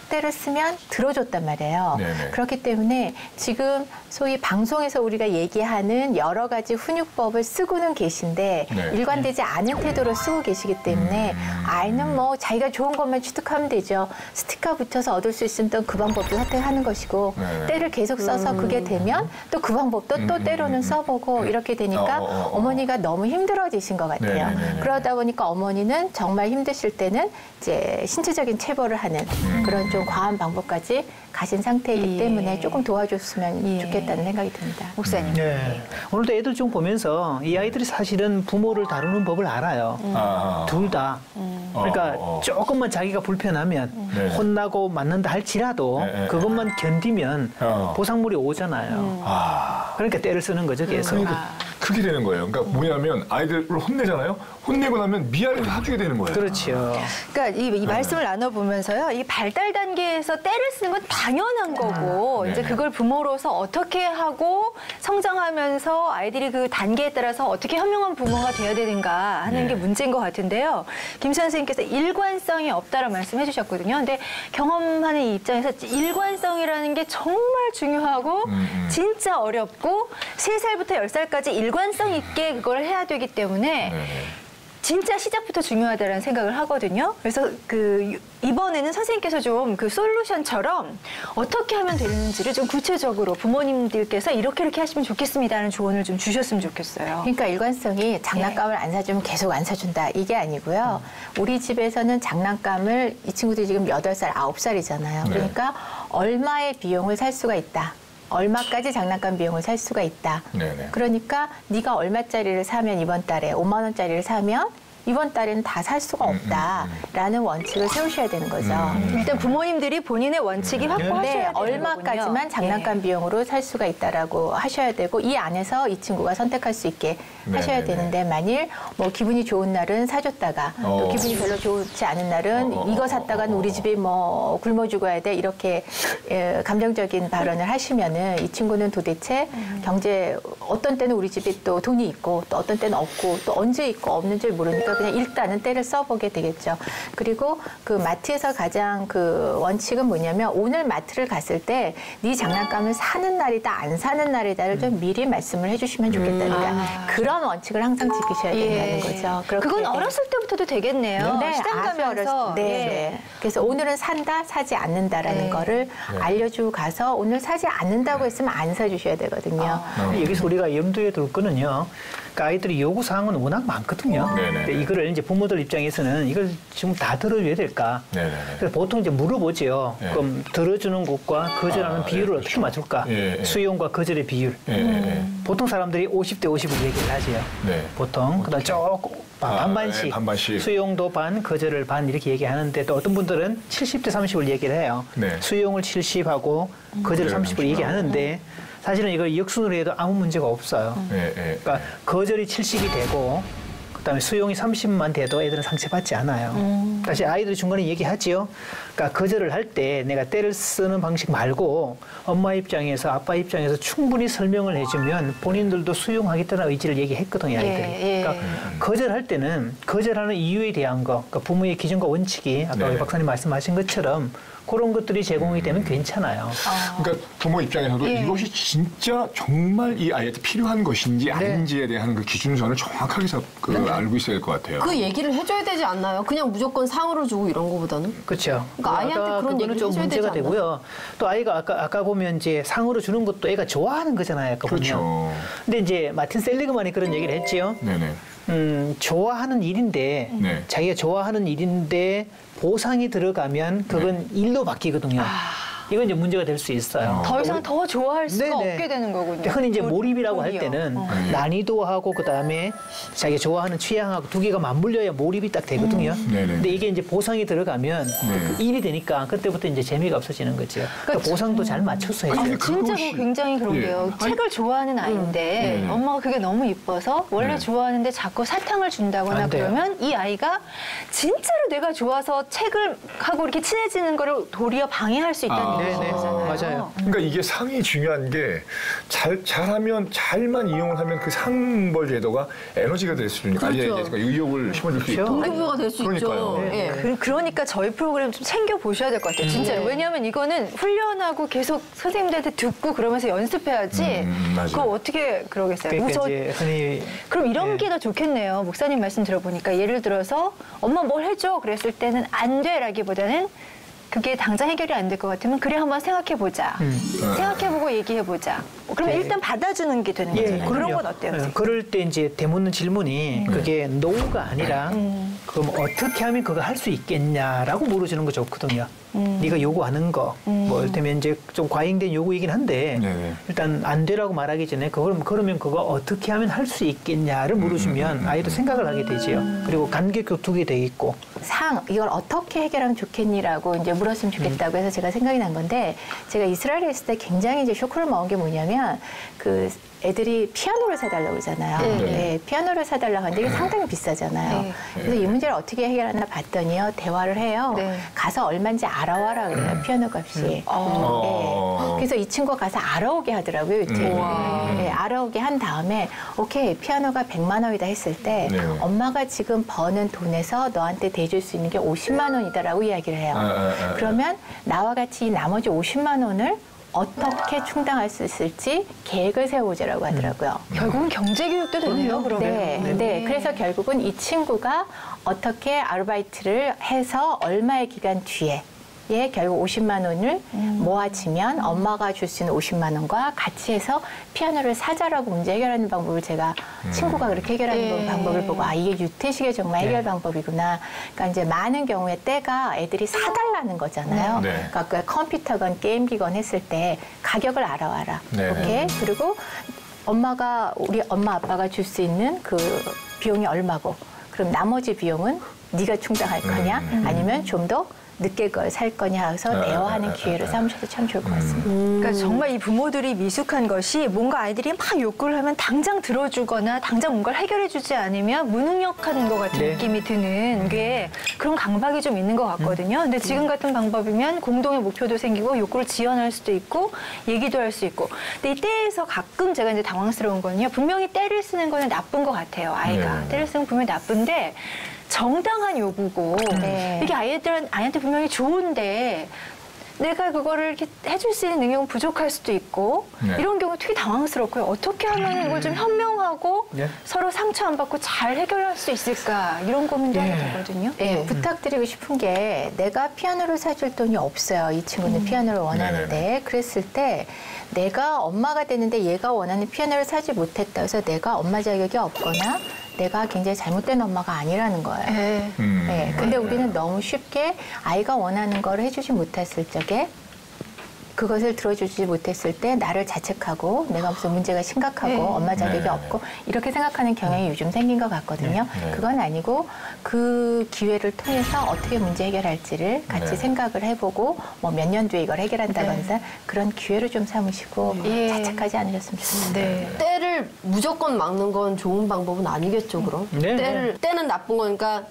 때를 쓰면 들어줬단 말이에요. 그렇기 때문에 지금 소위 방송에서 우리가 얘기하는 여러 가지 훈육법을 쓰고는 계신데 일관되지 않은 태도로 쓰고 계시기 때문에 아이는 뭐 자기가 좋은 것만 취득하면 되죠. 스티커 붙여서 얻을 수 있으면 그 방법도 선택하는 것이고 때를 계속 써서 그게 되면 또 그 방법도 또 때로는 써보고 이렇게 되니까 어머니가 너무 힘들어지신 것 같아요. 그러다 보니까 어머니는 정말 힘드실 때는 이제 신체적인 체벌을 하는 그런 좀 과한 방법까지 가진 상태이기 때문에 조금 도와줬으면 좋겠다는 생각이 듭니다. 목사님. 네. 오늘도 애들 좀 보면서 이 아이들이 사실은 부모를 다루는 법을 알아요. 둘 다. 그러니까 조금만 자기가 불편하면 혼나고 맞는다 할지라도 그것만 견디면 보상물이 오잖아요. 그러니까 때를 쓰는 거죠, 계속. 그렇게 되는 거예요. 그러니까 뭐냐면 아이들을 혼내잖아요. 혼내고 나면 미안해서 사주게 되는 거예요. 그렇죠. 그러니까 이 말씀을 나눠보면서요. 이 발달 단계에서 때를 쓰는 건 당연한 거고 이제 그걸 부모로서 어떻게 하고 성장하면서 아이들이 그 단계에 따라서 어떻게 현명한 부모가 돼야 되는가 하는 게 문제인 것 같은데요. 김 선생님께서 일관성이 없다라는 말씀해 주셨거든요. 근데 경험하는 이 입장에서 일관성이라는 게 정말 중요하고 진짜 어렵고 3살부터 10살까지 일관성 있게 그걸 해야 되기 때문에 진짜 시작부터 중요하다는 생각을 하거든요. 그래서 이번에는 선생님께서 좀 그 솔루션처럼 어떻게 하면 되는지를 좀 구체적으로 부모님들께서 이렇게 하시면 좋겠습니다라는 조언을 좀 주셨으면 좋겠어요. 그러니까 일관성이 장난감을 안 사주면 계속 안 사준다 이게 아니고요. 우리 집에서는 장난감을 이 친구들이 지금 8살, 9살이잖아요. 그러니까 얼마의 비용을 살 수가 있다. 얼마까지 장난감 비용을 살 수가 있다. 그러니까 네가 얼마짜리를 사면 이번 달에 5만 원짜리를 사면 이번 달에는 다 살 수가 없다라는 원칙을 세우셔야 되는 거죠. 일단 부모님들이 본인의 원칙이 확고하셔야 되는 거군요. 얼마까지만 장난감 비용으로 살 수가 있다라고 하셔야 되고 이 안에서 이 친구가 선택할 수 있게 하셔야 되는데 만일 뭐 기분이 좋은 날은 사줬다가 또 기분이 별로 좋지 않은 날은 이거 샀다가는 우리 집이 뭐 굶어 죽어야 돼 이렇게 감정적인 발언을 하시면은 이 친구는 도대체 경제 어떤 때는 우리 집이 또 돈이 있고 또 어떤 때는 없고 또 언제 있고 없는지 모르니까 그냥 일단은 때를 써보게 되겠죠. 그리고 그 마트에서 가장 그 원칙은 뭐냐면 오늘 마트를 갔을 때 네 장난감을 사는 날이다 안 사는 날이다를 좀 미리 말씀을 해주시면 좋겠다니까 그런 원칙을 항상 지키셔야 된다는 거죠. 그건 어렸을 때부터도 되겠네요. 네, 시장 가면서. 그래서 오늘은 산다, 사지 않는다라는 거를 알려주고 가서 오늘 사지 않는다고 했으면 안 사주셔야 되거든요. 여기서 우리가 염두에 둘 거는요. 그러니까 아이들이 요구사항은 워낙 많거든요. 근데 이거를 이제 부모들 입장에서는 이걸 지금 다 들어줘야 될까? 그래서 보통 이제 물어보죠. 그럼 들어주는 것과 거절하는 비율을 어떻게 맞출까? 수용과 거절의 비율. 보통 사람들이 50대 50을 얘기를 하죠. 보통. 그다음 조금 반반씩. 수용도 반, 거절을 반 이렇게 얘기하는데 또 어떤 분들은 70대 30을 얘기를 해요. 수용을 70하고 거절을 30을 얘기하는데 사실은 이걸 역순으로 해도 아무 문제가 없어요. 그러니까 거절이 70이 되고 그다음에 수용이 30만 돼도 애들은 상처받지 않아요. 다시 아이들이 중간에 얘기하지요. 그러니까 거절을 할 때 내가 때를 쓰는 방식 말고 엄마 입장에서 아빠 입장에서 충분히 설명을 해주면 본인들도 수용하겠다는 의지를 얘기했거든요. 아이들이. 그러니까 거절할 때는 거절하는 이유에 대한 거, 그러니까 부모의 기준과 원칙이 아까 박사님 말씀하신 것처럼 그런 것들이 제공이 되면 괜찮아요. 그러니까 부모 입장에서도 이것이 진짜 정말 이 아이한테 필요한 것인지 아닌지에 대한 그 기준선을 정확하게 알고 있어야 될 것 같아요. 그 얘기를 해줘야 되지 않나요? 그냥 무조건 상으로 주고 이런 거보다는? 그렇죠. 그러니까 아이한테 그런 얘기를 좀 해줘야 문제가 되지 되고요. 또 아이가 아까 보면 이제 상으로 주는 것도 애가 좋아하는 거잖아요. 아까 보면. 그렇죠. 근데 이제 마틴 셀리그만이 그런 얘기를 했지요. 좋아하는 일인데 자기가 좋아하는 일인데 보상이 들어가면 그건 일로 바뀌거든요. 이건 이제 문제가 될 수 있어요. 더 이상 더 좋아할 수가 없게 되는 거군요. 흔히 이제 몰입이라고 할 때는 난이도하고 그다음에 자기가 좋아하는 취향하고 두 개가 맞물려야 몰입이 딱 되거든요. 근데 이게 이제 보상이 들어가면 그 일이 되니까 그때부터 이제 재미가 없어지는 거죠. 그러니까 보상도 잘 맞춰서 해야 돼요. 진짜 굉장히 그런 게요. 책을 좋아하는 아이인데 엄마가 그게 너무 이뻐서 원래 좋아하는데 자꾸 사탕을 준다거나 그러면 이 아이가 진짜로 내가 좋아서 책을 하고 이렇게 친해지는 거를 도리어 방해할 수 있다는 거잖아요. 맞아요. 그러니까 이게 상이 중요한 게 잘하면 잘만 이용을 하면 그 상벌 제도가 에너지가 될 수 있으니까 그러니까 의욕을 심어줄 수 있고 동기부여가 될 수 있죠. 그러니까 저희 프로그램 좀 챙겨 보셔야 될 것 같아요. 진짜로. 왜냐하면 이거는 훈련하고 계속 선생님들한테 듣고 그러면서 연습해야지. 그거 어떻게 그러겠어요. 그러니까 이제 흔히 그럼 이런 게 더 좋겠네요. 목사님 말씀 들어보니까 예를 들어서 엄마 뭘 해줘 그랬을 때는 안 돼라기보다는 그게 당장 해결이 안 될 것 같으면 그래 한번 생각해보자. 생각해보고 얘기해보자. 그러면 일단 받아주는 게 되는 거잖아요. 그런 건 어때요? 그럴 때 이제 대묻는 질문이 그게 노가 아니라 그럼 어떻게 하면 그거 할 수 있겠냐라고 물어주는 거 좋거든요. 네가 요구하는 거, 뭐 이를테면 이제 좀 과잉된 요구이긴 한데 일단 안 되라고 말하기 전에 그러면 그거 어떻게 하면 할 수 있겠냐를 물어주면 아이도 생각을 하게 되지요. 그리고 간격 교통이 돼 있고. 이걸 어떻게 해결하면 좋겠니라고 이제 물었으면 좋겠다고 해서 제가 생각이 난 건데 제가 이스라엘에 있을 때 굉장히 이제 쇼크를 먹은 게 뭐냐면 그 애들이 피아노를 사달라고 그러잖아요. 피아노를 사달라고 하는데 이게 상당히 비싸잖아요. 그래서 이 문제를 어떻게 해결하나 봤더니요. 대화를 해요. 가서 얼마인지 알아와라 그래요. 피아노 값이. 그래서 이 친구가 가서 알아오게 하더라고요. 알아오게 한 다음에 오케이 피아노가 100만 원이다 했을 때 엄마가 지금 버는 돈에서 너한테 대줄 수 있는 게 50만 원이다라고 이야기를 해요. 그러면 나와 같이 나머지 50만 원을 어떻게 충당할 수 있을지 계획을 세워보자라고 하더라고요. 결국은 경제교육도 되네요, 그러면. 네. 그래서 결국은 이 친구가 어떻게 아르바이트를 해서 얼마의 기간 뒤에 결국 50만 원을 모아지면 엄마가 줄 수 있는 50만 원과 같이 해서 피아노를 사자라고 문제 해결하는 방법을 제가 친구가 그렇게 해결하는 방법을 보고 이게 유태식의 정말 해결 방법이구나. 그러니까 이제 많은 경우에 때가 애들이 사달라는 거잖아요. 그러니까 그 컴퓨터건 게임기건 했을 때 가격을 알아와라. 오케이. 그리고 우리 엄마 아빠가 줄 수 있는 그 비용이 얼마고 그럼 나머지 비용은 네가 충당할 거냐 아니면 좀 더 늦게 걸 살 거냐 해서 대화하는 기회를 삼으셔도 참 좋을 것 같습니다. 그러니까 정말 이 부모들이 미숙한 것이 뭔가 아이들이 막 욕구를 하면 당장 들어주거나 당장 뭔가를 해결해주지 않으면 무능력한 것 같은 느낌이 드는 게 그런 강박이 좀 있는 것 같거든요. 근데 지금 같은 방법이면 공동의 목표도 생기고 욕구를 지원할 수도 있고 얘기도 할 수 있고. 근데 이때에서 가끔 제가 이제 당황스러운 거는요. 분명히 때를 쓰는 거는 나쁜 것 같아요. 아이가. 때를 쓰는 건 분명히 나쁜데 정당한 요구고 이게 아이한테 분명히 좋은데 내가 그거를 이렇게 해줄 수 있는 능력은 부족할 수도 있고 이런 경우 되게 당황스럽고요. 어떻게 하면 이걸 좀 현명하고 서로 상처 안 받고 잘 해결할 수 있을까 이런 고민도 하게 되거든요. 부탁드리고 싶은 게 내가 피아노를 사줄 돈이 없어요. 이 친구는 피아노를 원하는데 그랬을 때 내가 엄마가 되는데 얘가 원하는 피아노를 사지 못했다 해서 내가 엄마 자격이 없거나 내가 굉장히 잘못된 엄마가 아니라는 거예요. 네. 근데 우리는 너무 쉽게 아이가 원하는 걸 해주지 못했을 적에 그것을 들어주지 못했을 때 나를 자책하고 내가 무슨 문제가 심각하고 엄마 자격이 없고 이렇게 생각하는 경향이 요즘 생긴 것 같거든요. 그건 아니고 그 기회를 통해서 어떻게 문제 해결할지를 같이 생각을 해보고 뭐 몇 년 뒤에 이걸 해결한다거나 그런 기회를 좀 삼으시고 자책하지 않으셨으면 좋겠습니다. 때를 무조건 막는 건 좋은 방법은 아니겠죠, 그럼? 때는 나쁜 거니까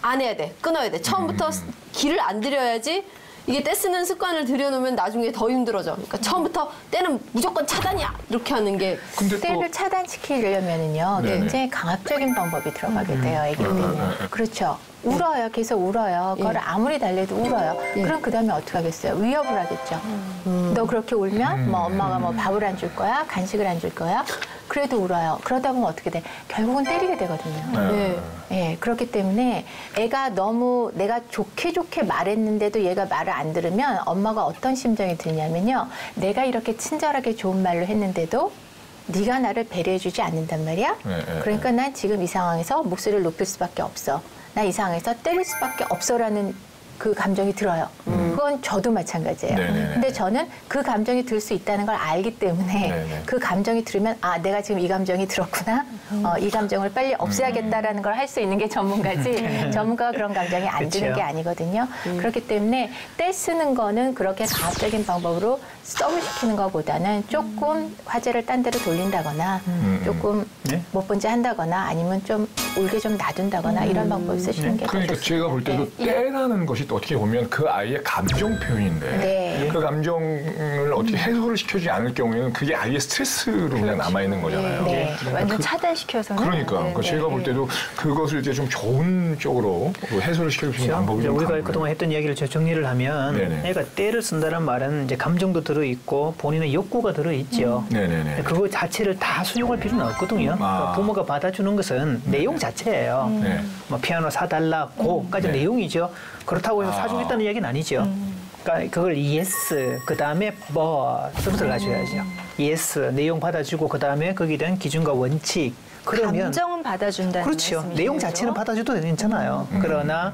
안 해야 돼, 끊어야 돼. 처음부터 길을 안 들여야지 이게 때 쓰는 습관을 들여놓으면 나중에 더 힘들어져. 그러니까 처음부터 때는 무조건 차단이야 이렇게 하는 게. 때를 차단시키려면은요 굉장히 강압적인 방법이 들어가게 돼요, 애기 때는. 그렇죠. 울어요. 계속 울어요. 그거를 아무리 달래도 울어요. 그럼 그 다음에 어떻게 하겠어요? 위협을 하겠죠. 너 그렇게 울면 뭐 엄마가 뭐 밥을 안 줄 거야? 간식을 안 줄 거야? 그래도 울어요. 그러다 보면 어떻게 돼? 결국은 때리게 되거든요. 예, 그렇기 때문에 애가 너무 내가 좋게 말했는데도 얘가 말을 안 들으면 엄마가 어떤 심정이 드냐면요. 내가 이렇게 친절하게 좋은 말로 했는데도 네가 나를 배려해주지 않는단 말이야? 그러니까 난 지금 이 상황에서 목소리를 높일 수밖에 없어. 나 이 상황에서 때릴 수밖에 없어라는 그 감정이 들어요. 그건 저도 마찬가지예요. 근데 저는 그 감정이 들 수 있다는 걸 알기 때문에 그 감정이 들으면 아, 내가 지금 이 감정이 들었구나. 이 감정을 빨리 없애야겠다라는 걸 할 수 있는 게 전문가지. 전문가가 그런 감정이 안 드는 게 아니거든요. 그렇기 때문에 때 쓰는 거는 그렇게 강압적인 방법으로 스톱을 시키는 것보다는 조금 화제를 딴 데로 돌린다거나 조금 못 본 지 한다거나 아니면 좀 울게 좀 놔둔다거나 이런 방법을 쓰시는 게 그러니까 제가 볼 때도 때라는 것이 또 어떻게 보면 그 아이의 감정 표현인데 그 감정을 어떻게 해소를 시켜주지 않을 경우에는 그게 아이의 스트레스로 그냥 남아있는 거잖아요. 완전 차단시켜서는. 그러니까 제가 볼 때도 그것을 이제 좀 좋은 쪽으로 해소를 시켜줄 수 있는 방법이 좀 우리가 그동안 했던 이야기를 정리를 하면 그러니까 때를 쓴다는 말은 이제 감정도 들어있고 본인의 욕구가 들어있죠. 그거 자체를 다 수용할 필요는 없거든요. 그러니까 부모가 받아주는 것은 내용 자체예요. 뭐 피아노 사달라고까지 내용이죠. 그렇다고 해서 사주겠다는 이야기는 아니죠. 그러니까 그걸 yes, 그 다음에 but부터 가져야죠. yes, 내용 받아주고 그 다음에 거기에 대한 기준과 원칙. 그러면 감정은 받아준다는 그렇죠. 말씀이시죠? 내용 자체는 받아줘도 괜찮아요. 그러나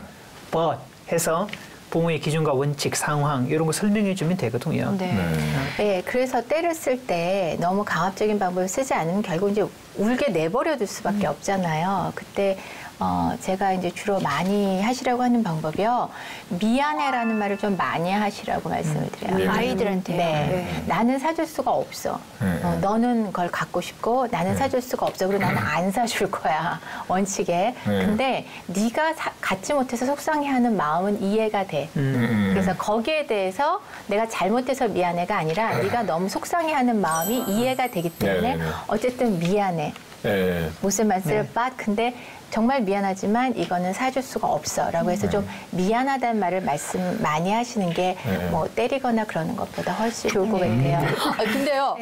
but 해서 부모의 기준과 원칙, 상황 이런 거 설명해 주면 되거든요. 네, 그래서 때를 쓸 때 너무 강압적인 방법을 쓰지 않으면 결국 이제 울게 내버려 둘 수밖에 없잖아요. 그때 제가 이제 주로 많이 하시라고 하는 방법이요. 미안해라는 말을 좀 많이 하시라고 말씀을 드려요. 아이들한테. 나는 사줄 수가 없어. 너는 그걸 갖고 싶고 나는 사줄 수가 없어. 그리고 나는 안 사줄 거야. 원칙에. 근데 네가 갖지 못해서 속상해하는 마음은 이해가 돼. 그래서 거기에 대해서 내가 잘못해서 미안해가 아니라 네가 너무 속상해하는 마음이 이해가 되기 때문에 어쨌든 미안해. 무슨 말씀을 근데 정말 미안하지만 이거는 사줄 수가 없어 라고 해서 좀 미안하다는 말을 말씀 많이 하시는 게 뭐 때리거나 그러는 것보다 훨씬 좋을 것 같아요. 근데요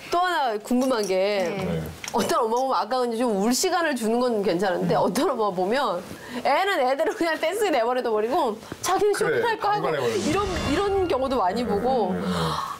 또 하나 궁금한 게 어떤 엄마 보면 아까 이제 좀 울 시간을 주는 건 괜찮은데 어떤 엄마 보면 애는 애대로 그냥 댄스 내버려둬 버리고 자기는 쇼핑할 거 하고 이런 경우도 많이 보고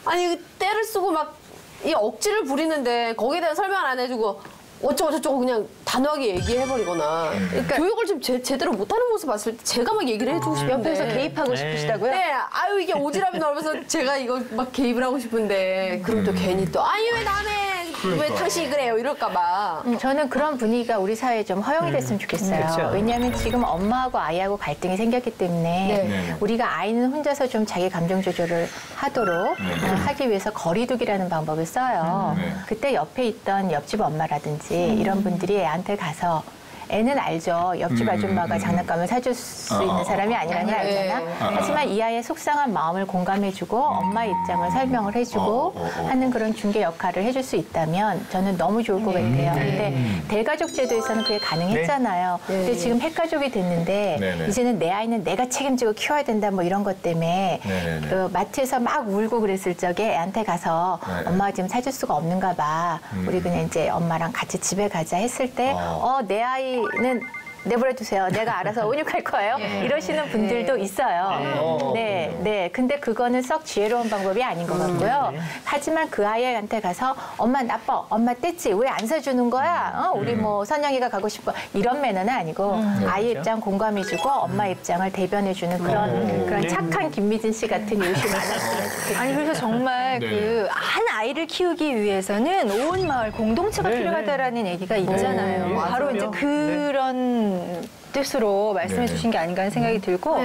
아니 때를 쓰고 막 이 억지를 부리는데 거기에 대한 설명 안 해주고 어쩌고 저쩌고 그냥 단호하게 얘기해버리거나 그러니까 교육을 좀 제대로 못하는 모습 봤을 때 제가 막 얘기를 해주고 싶은데 옆에서 개입하고 싶으시다고요? 네, 아유 이게 오지랖이 넓어서 제가 이거 막 개입을 하고 싶은데 그럼 또 괜히 또 아니 왜 남의 왜 당신이 그래요 이럴까 봐 저는 그런 분위기가 우리 사회에 좀 허용이 됐으면 좋겠어요. 그렇죠. 왜냐하면 지금 엄마하고 아이하고 갈등이 생겼기 때문에 우리가 아이는 혼자서 좀 자기 감정 조절을 하도록 하기 위해서 거리두기라는 방법을 써요. 그때 옆에 있던 옆집 엄마라든지 이런 분들이 애한테 가서 애는 알죠. 옆집 아줌마가 장난감을 사줄 수 있는 사람이 아니라는 걸 알잖아. 하지만 이 아이의 속상한 마음을 공감해주고 엄마 입장을 설명을 해주고 하는 그런 중개 역할을 해줄 수 있다면 저는 너무 좋을 것 같아요. 근데 대가족 제도에서는 그게 가능했잖아요. 근데 지금 핵가족이 됐는데 이제는 내 아이는 내가 책임지고 키워야 된다 뭐 이런 것 때문에 그 마트에서 막 울고 그랬을 적에 애한테 가서 엄마가 지금 사줄 수가 없는가 봐. 우리 그냥 이제 엄마랑 같이 집에 가자 했을 때 내 아이는 내버려 두세요. 내가 알아서 온육할 거예요. 이러시는 분들도 있어요. 네. 근데 그거는 썩 지혜로운 방법이 아닌 것 같고요. 하지만 그 아이한테 가서 엄마 나빠, 엄마 뗐지, 왜 안 사주는 거야? 우리 뭐 선영이가 가고 싶어. 이런 매너는 아니고 아이 입장 공감해주고 엄마 입장을 대변해주는 그런 착한 김미진 씨 같은 이웃이 많았으면 좋겠어요. 아니 그래서 정말 그 한 아이를 키우기 위해서는 온 마을 공동체가 필요하다라는 얘기가 있잖아요. 바로 이제 그런 뜻으로 말씀해 주신 게 아닌가 하는 생각이 들고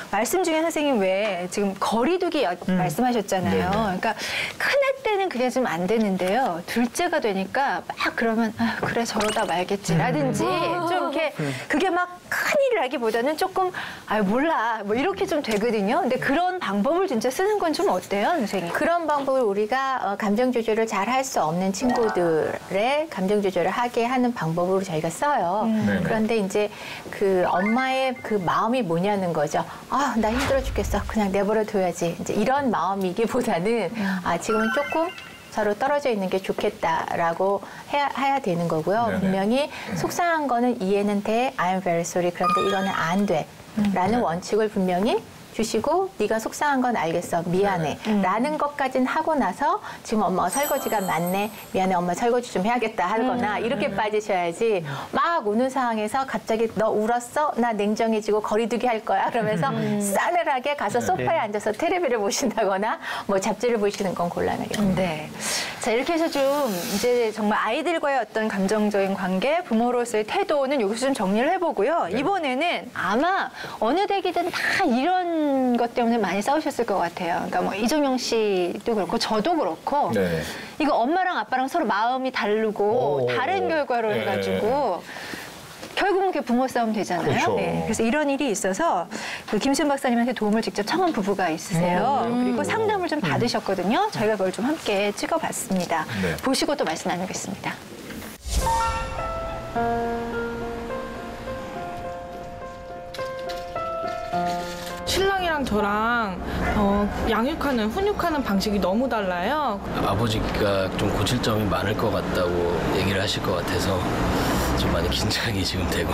말씀 중에 선생님 왜 지금 거리두기 말씀하셨잖아요. 그러니까 큰애 때는 그게 좀 안 되는데요. 둘째가 되니까 막 그러면 그래 저러다 말겠지라든지 좀 이렇게 그게 막 큰일을 하기보다는 조금 몰라 뭐 이렇게 좀 되거든요. 근데 그런 방법을 진짜 쓰는 건 좀 어때요, 선생님? 그런 방법을 우리가 감정 조절을 잘 할 수 없는 친구들의 감정 조절을 하게 하는 방법으로 저희가 써요. 그런데 이제 그 엄마의 그 마음이 뭐냐는 거죠. 나 힘들어 죽겠어. 그냥 내버려 둬야지. 이제 이런 마음이기보다는 지금은 조금 서로 떨어져 있는 게 좋겠다라고 해야 되는 거고요. 분명히 속상한 거는 이해는 돼. I'm very sorry. 그런데 이거는 안 돼. 라는 원칙을 분명히 주시고 네가 속상한 건 알겠어. 미안해. 라는 것까진 하고 나서 지금 엄마가 설거지가 많네. 미안해. 엄마 설거지 좀 해야겠다 하거나 이렇게 빠지셔야지 막 우는 상황에서 갑자기 너 울었어? 나 냉정해지고 거리두기 할 거야. 그러면서 싸늘하게 가서 소파에 앉아서 텔레비를 보신다거나 뭐 잡지를 보시는 건 곤란하겠네요. 네. 자, 이렇게 해서 좀 이제 정말 아이들과의 어떤 감정적인 관계, 부모로서의 태도는 여기서 좀 정리를 해보고요. 이번에는 아마 어느 댁이든 다 이런 것 때문에 많이 싸우셨을 것 같아요. 그러니까 뭐 이정용 씨도 그렇고 저도 그렇고 이거 엄마랑 아빠랑 서로 마음이 다르고 다른 결과로 해가지고 결국은 그게 부모 싸움 되잖아요. 그렇죠. 그래서 이런 일이 있어서 그 김수현 박사님한테 도움을 직접 청한 부부가 있으세요. 그리고 상담을 좀 받으셨거든요. 저희가 그걸 좀 함께 찍어봤습니다. 보시고 또 말씀 나누겠습니다. 신랑이랑 저랑 양육하는, 훈육하는 방식이 너무 달라요. 아버지가 좀 고칠 점이 많을 것 같다고 얘기를 하실 것 같아서 좀 많이 긴장이 지금 되고.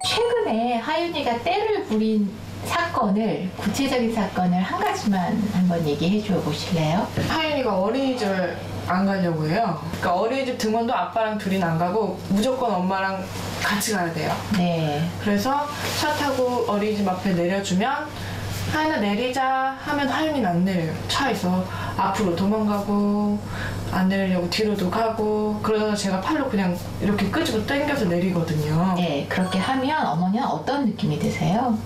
최근에 하윤이가 때를 부린 사건을, 구체적인 사건을 한 가지만 한번 얘기해 줘 보실래요? 하윤이가 어린이집을 안 가려고 해요. 그러니까 어린이집 등원도 아빠랑 둘이는 안 가고 무조건 엄마랑 같이 가야 돼요. 네. 그래서 차 타고 어린이집 앞에 내려주면 하윤아 내리자 하면 하윤이는 안 내려요. 차에서 앞으로 도망가고 안 내리려고 뒤로도 가고 그러다가 제가 팔로 그냥 이렇게 끄집어 당겨서 내리거든요. 네, 그렇게 하면 어머니는 어떤 느낌이 드세요?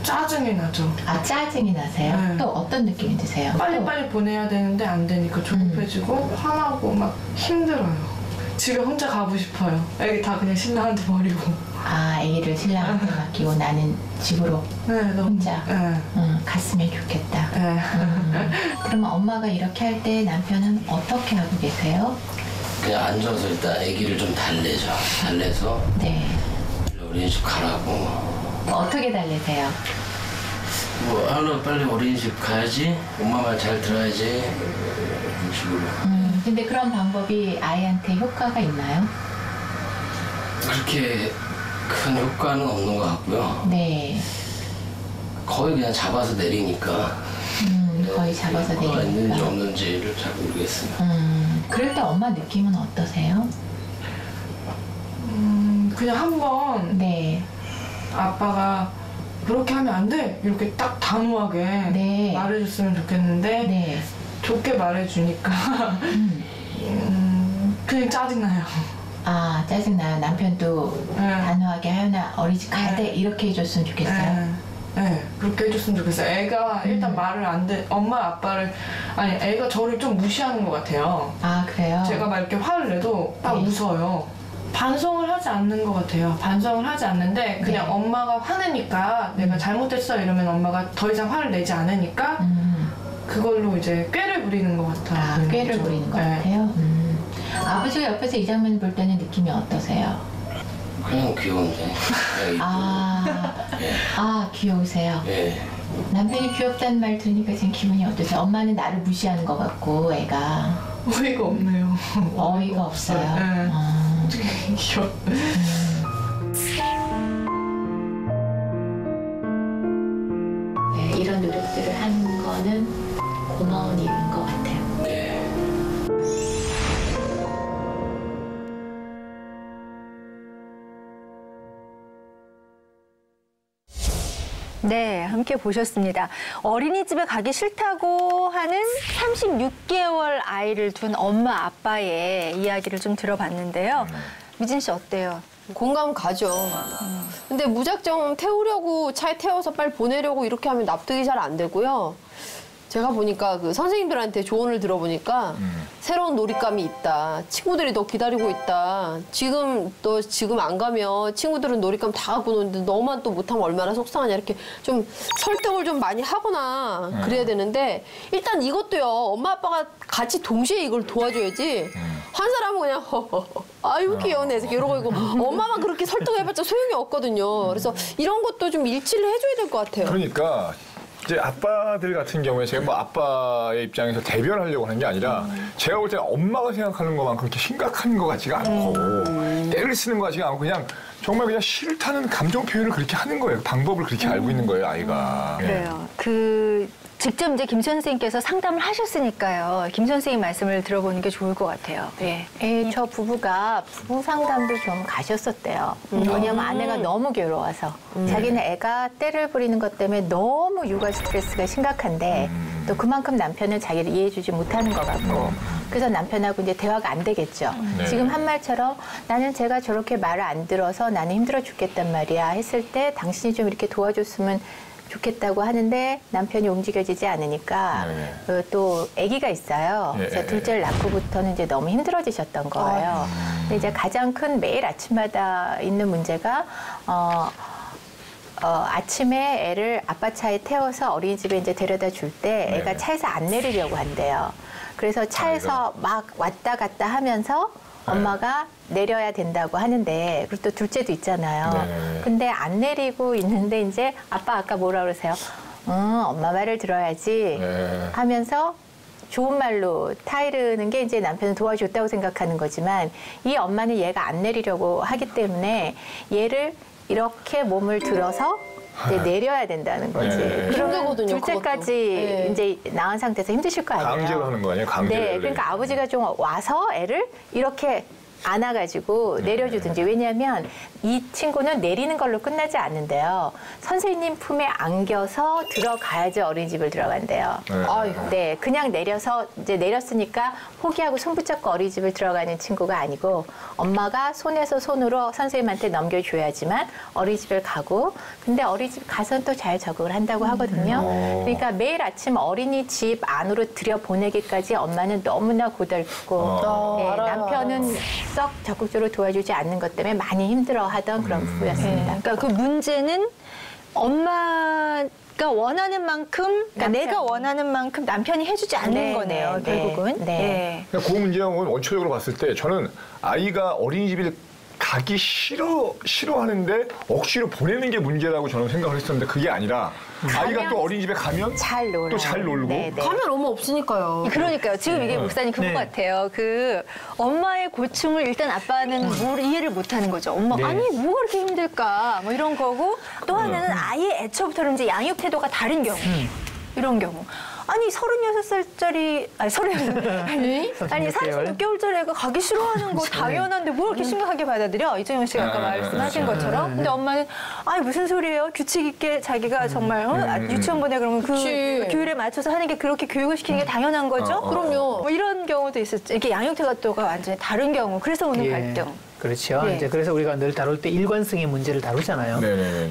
짜증이 나죠. 짜증이 나세요? 네. 또 어떤 느낌이 드세요? 빨리빨리 보내야 되는데 안 되니까 조급해지고 화나고 막 힘들어요. 집에 혼자 가고 싶어요. 애기 다 그냥 신랑한테 버리고. 아기를 신랑한테 맡기고 나는 집으로 혼자 갔으면 좋겠다. 그러면 엄마가 이렇게 할 때 남편은 어떻게 하고 계세요? 그냥 앉아서 일단 아기를 좀 달래죠. 달래서 어린이집 가라고. 어떻게 달래세요? 뭐 하루 빨리 어린이집 가야지. 엄마 말 잘 들어야지. 이런 식으로. 근데 그런 방법이 아이한테 효과가 있나요? 그렇게 큰 효과는 없는 것 같고요. 네. 거의 그냥 잡아서 내리니까. 거의 잡아서 효과가 내리니까. 있는지 없는지를 잘 모르겠어요. 그럴 때 엄마 느낌은 어떠세요? 그냥 한번 아빠가 그렇게 하면 안 돼 이렇게 딱 단호하게 말해줬으면 좋겠는데 좋게 말해주니까 그냥 짜증나요. 아, 짜증나요. 남편도 단호하게 하윤아 어린이집 가야 돼 이렇게 해줬으면 좋겠어요. 네, 그렇게 해줬으면 좋겠어요. 애가 일단 말을 안 돼. 엄마 아빠를 아니 애가 저를 좀 무시하는 것 같아요. 아, 그래요? 제가 막 이렇게 화를 내도 딱 웃어요. 반성을 하지 않는 것 같아요. 반성을 하지 않는데 그냥 엄마가 화내니까 내가 잘못했어 이러면 엄마가 더 이상 화를 내지 않으니까 그걸로 이제 꾀를 부리는 것 같아요. 아, 꾀를 부리는 것 같아요? 아버지가 옆에서 이 장면 볼 때는 느낌이 어떠세요? 그냥 귀여운데. 아, 귀여우세요? 예. 남편이 귀엽다는 말 들으니까 지금 기분이 어떠세요? 엄마는 나를 무시하는 것 같고 애가. 어이가 없네요. 어이가 없어요. 네. 귀여워. 네, 이런 노력들을 한 거는 고마운 일인 것 같아요. 네, 함께 보셨습니다. 어린이집에 가기 싫다고 하는 36개월 아이를 둔 엄마 아빠의 이야기를 좀 들어봤는데요. 미진 씨 어때요? 공감 가죠. 근데 무작정 태우려고 차에 태워서 빨리 보내려고 이렇게 하면 납득이 잘 안 되고요. 제가 보니까 그 선생님들한테 조언을 들어보니까 새로운 놀잇감이 있다. 친구들이 너 기다리고 있다. 너 지금 안 가면 친구들은 놀잇감 다 갖고 노는데 너만 또 못하면 얼마나 속상하냐. 이렇게 좀 설득을 좀 많이 하거나 그래야 되는데 일단 이것도요. 엄마 아빠가 같이 동시에 이걸 도와줘야지. 한 사람은 그냥 아유 귀여운 애 이러고 있고 엄마만 그렇게 설득해봤자 소용이 없거든요. 그래서 이런 것도 좀 일치를 해줘야 될 것 같아요. 그러니까 이제 아빠들 같은 경우에 제가 뭐 아빠의 입장에서 대변하려고 하는 게 아니라 제가 볼 때는 엄마가 생각하는 것만큼 그렇게 심각한 것 같지가 않고 때를 쓰는 것 같지가 않고 그냥 정말 그냥 싫다는 감정 표현을 그렇게 하는 거예요. 방법을 그렇게 알고 있는 거예요, 아이가. 그래요. 직접 이제 김 선생님께서 상담을 하셨으니까요. 김 선생님 말씀을 들어보는 게 좋을 것 같아요. 네. 저 부부가 부부 상담도 좀 가셨었대요. 왜냐면 아내가 너무 괴로워서. 자기는 애가 때를 부리는 것 때문에 너무 육아 스트레스가 심각한데 또 그만큼 남편은 자기를 이해해주지 못하는 것 같고. 그래서 남편하고 이제 대화가 안 되겠죠. 네. 지금 한 말처럼 나는 제가 저렇게 말을 안 들어서 나는 힘들어 죽겠단 말이야 했을 때 당신이 좀 이렇게 도와줬으면 좋겠다고 하는데 남편이 움직여지지 않으니까 또 아기가 있어요. 그래서 둘째를 낳고부터는 이제 너무 힘들어지셨던 거예요. 근데 이제 가장 큰 매일 아침마다 있는 문제가 아침에 애를 아빠 차에 태워서 어린이집에 이제 데려다 줄 때 애가 차에서 안 내리려고 한대요. 그래서 차에서 막 왔다 갔다 하면서 엄마가 내려야 된다고 하는데 그리고 또 둘째도 있잖아요. 근데 안 내리고 있는데 이제 아까 뭐라 그러세요? 엄마 말을 들어야지 하면서 좋은 말로 타이르는 게 이제 남편은 도와줬다고 생각하는 거지만 이 엄마는 얘가 안 내리려고 하기 때문에 얘를 이렇게 몸을 들어서 이제 내려야 된다는 거지. 힘들거든요. 둘째까지 이제 낳은 상태에서 힘드실 거 아니에요. 강제로 하는 거 아니에요? 강제로. 네, 그러니까 아버지가 좀 와서 애를 이렇게 안아가지고 내려주든지. 왜냐하면 이 친구는 내리는 걸로 끝나지 않는데요. 선생님 품에 안겨서 들어가야지 어린이집을 들어간대요. 네, 그냥 내려서 이제 내렸으니까 포기하고 손 붙잡고 어린이집을 들어가는 친구가 아니고 엄마가 손에서 손으로 선생님한테 넘겨줘야지만 어린이집을 가고 근데 어린이집 가서는 또 잘 적응을 한다고 하거든요. 그러니까 매일 아침 어린이집 안으로 들여보내기까지 엄마는 너무나 고달프고 네, 남편은 썩 적극적으로 도와주지 않는 것 때문에 많이 힘들어하던 그런 부부였습니다. 그러니까 그 문제는 엄마가 원하는 만큼, 그러니까 내가 원하는 만큼 남편이 해주지 않는 거네요, 결국은. 네. 그 문제는 원초적으로 봤을 때 저는 아이가 어린이집을 가기 싫어하는데 억지로 보내는 게 문제라고 저는 생각을 했었는데 그게 아니라 아이가 또 어린이집에 가면 또 잘 놀고 가면 엄마 없으니까요. 그러니까요. 지금 이게 목사님 그거 같아요. 엄마의 고충을 일단 아빠는 이해를 못하는 거죠. 엄마 아니 뭐가 그렇게 힘들까 뭐 이런 거고 또 하나는 아예 애초부터는 이제 양육 태도가 다른 경우 이런 경우. 아니 36살짜리 아니 36개월짜리 애가 가기 싫어하는 거 당연한데 뭘 이렇게 심각하게 받아들여? 이정현 씨가 아까 말씀하신 것처럼. 근데 엄마는 아니 무슨 소리예요? 규칙 있게 자기가 정말 유치원 보내 그러면 그 규율에 맞춰서 하는 게 그렇게 교육을 시키는 게 당연한 거죠? 그럼요. 뭐 이런 경우도 있었죠. 이렇게 양육 태도가 완전히 다른 경우. 그래서 오는 갈등. 그렇죠. 이제 그래서 우리가 늘 다룰 때 일관성의 문제를 다루잖아요.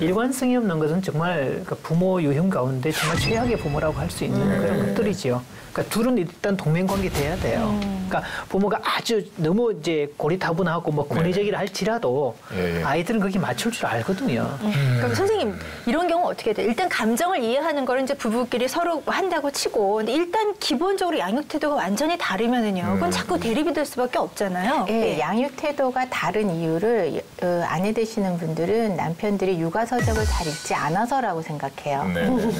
일관성이 없는 것은 정말 부모 유형 가운데 정말 최악의 부모라고 할 수 있는 그런 것들이죠. 그러니까 둘은 일단 동맹관계 돼야 돼요. 그러니까 부모가 아주 너무 이제 고리타분하고 뭐 권위적이라 할지라도 아이들은 거기 맞출 줄 알거든요. 그럼 선생님 이런 경우 어떻게 돼요? 일단 감정을 이해하는 거는 이제 부부끼리 서로 한다고 치고 근데 일단 기본적으로 양육 태도가 완전히 다르면은요. 그건 자꾸 대립이 될 수밖에 없잖아요. 네, 양육 태도가 다른 이유를 아내 되시는 분들은 남편들이 육아 서적을 잘 읽지 않아서라고 생각해요.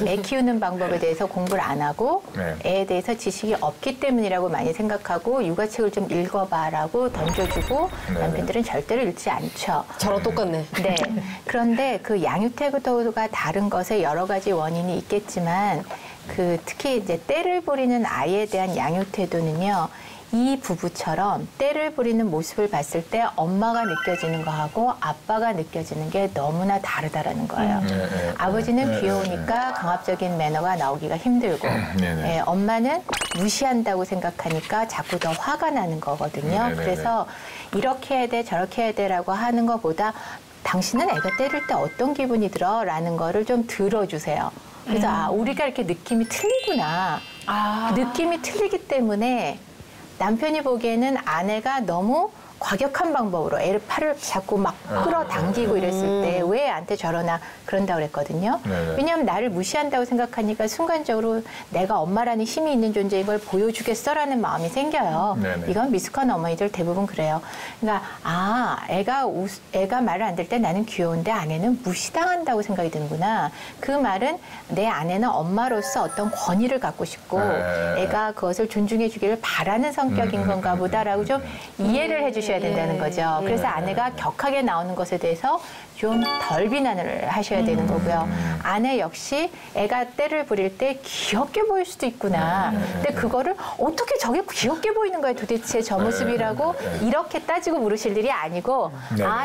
애 키우는 방법에 대해서 공부를 안 하고 애에 대해서 지식이 없기 때문이라고 많이 생각하고 육아책을 좀 읽어봐라고 던져주고 남편들은 절대로 읽지 않죠. 저랑 똑같네. 네. 그런데 그 양육 태도가 다른 것에 여러 가지 원인이 있겠지만 특히 이제 때를 부리는 아이에 대한 양육 태도는요. 이 부부처럼 때를 부리는 모습을 봤을 때 엄마가 느껴지는 거하고 아빠가 느껴지는 게 너무나 다르다라는 거예요. 아버지는 귀여우니까 강압적인 매너가 나오기가 힘들고 엄마는 무시한다고 생각하니까 자꾸 더 화가 나는 거거든요. 그래서 이렇게 해야 돼 저렇게 해야 돼라고 하는 것보다 당신은 애가 때릴 때 어떤 기분이 들어? 라는 거를 좀 들어주세요. 그래서 우리가 이렇게 느낌이 틀리구나. 느낌이 틀리기 때문에 남편이 보기에는 아내가 너무 과격한 방법으로 애를 팔을 자꾸 막 끌어당기고 이랬을 때 왜 애한테 저러나 그런다고 그랬거든요. 왜냐하면 나를 무시한다고 생각하니까 순간적으로 내가 엄마라는 힘이 있는 존재인 걸 보여주겠어라는 마음이 생겨요. 이건 미숙한 어머니들 대부분 그래요. 그러니까 애가 말을 안 들 때 나는 귀여운데 아내는 무시당한다고 생각이 드는구나. 그 말은 내 아내는 엄마로서 어떤 권위를 갖고 싶고 애가 그것을 존중해 주기를 바라는 성격인 건가 보다라고 좀 이해를 해주셔야 된다는 거죠. 그래서 아내가 격하게 나오는 것에 대해서 좀 덜 비난을 하셔야 되는 거고요. 아내 역시 애가 때를 부릴 때 귀엽게 보일 수도 있구나. 근데 그거를 어떻게 저게 귀엽게 보이는 거야 도대체 저 모습이라고 이렇게 따지고 물으실 일이 아니고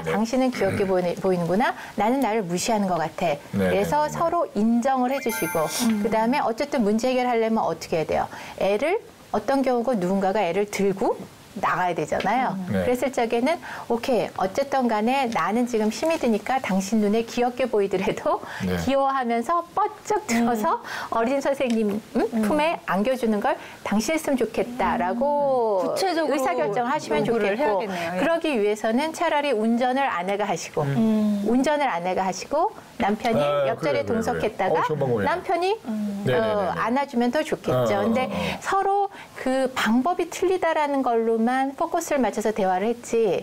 당신은 귀엽게 보이는구나. 나는 나를 무시하는 것 같아. 그래서 서로 인정을 해주시고 그다음에 어쨌든 문제 해결하려면 어떻게 해야 돼요? 어떤 경우고 누군가가 애를 들고 나가야 되잖아요. 그랬을 적에는 오케이 어쨌든 간에 나는 지금 힘이 드니까 당신 눈에 귀엽게 보이더라도 귀여워하면서 뻗쩍 들어서 어린 선생님 품에 안겨주는 걸 당신 했으면 좋겠다라고 구체적으로 의사결정을 하시면 좋겠고 그러기 위해서는 차라리 운전을 아내가 하시고 남편이 옆자리에 동석했다가 남편이 안아주면 더 좋겠죠. 근데 서로 그 방법이 틀리다라는 걸로만 포커스를 맞춰서 대화를 했지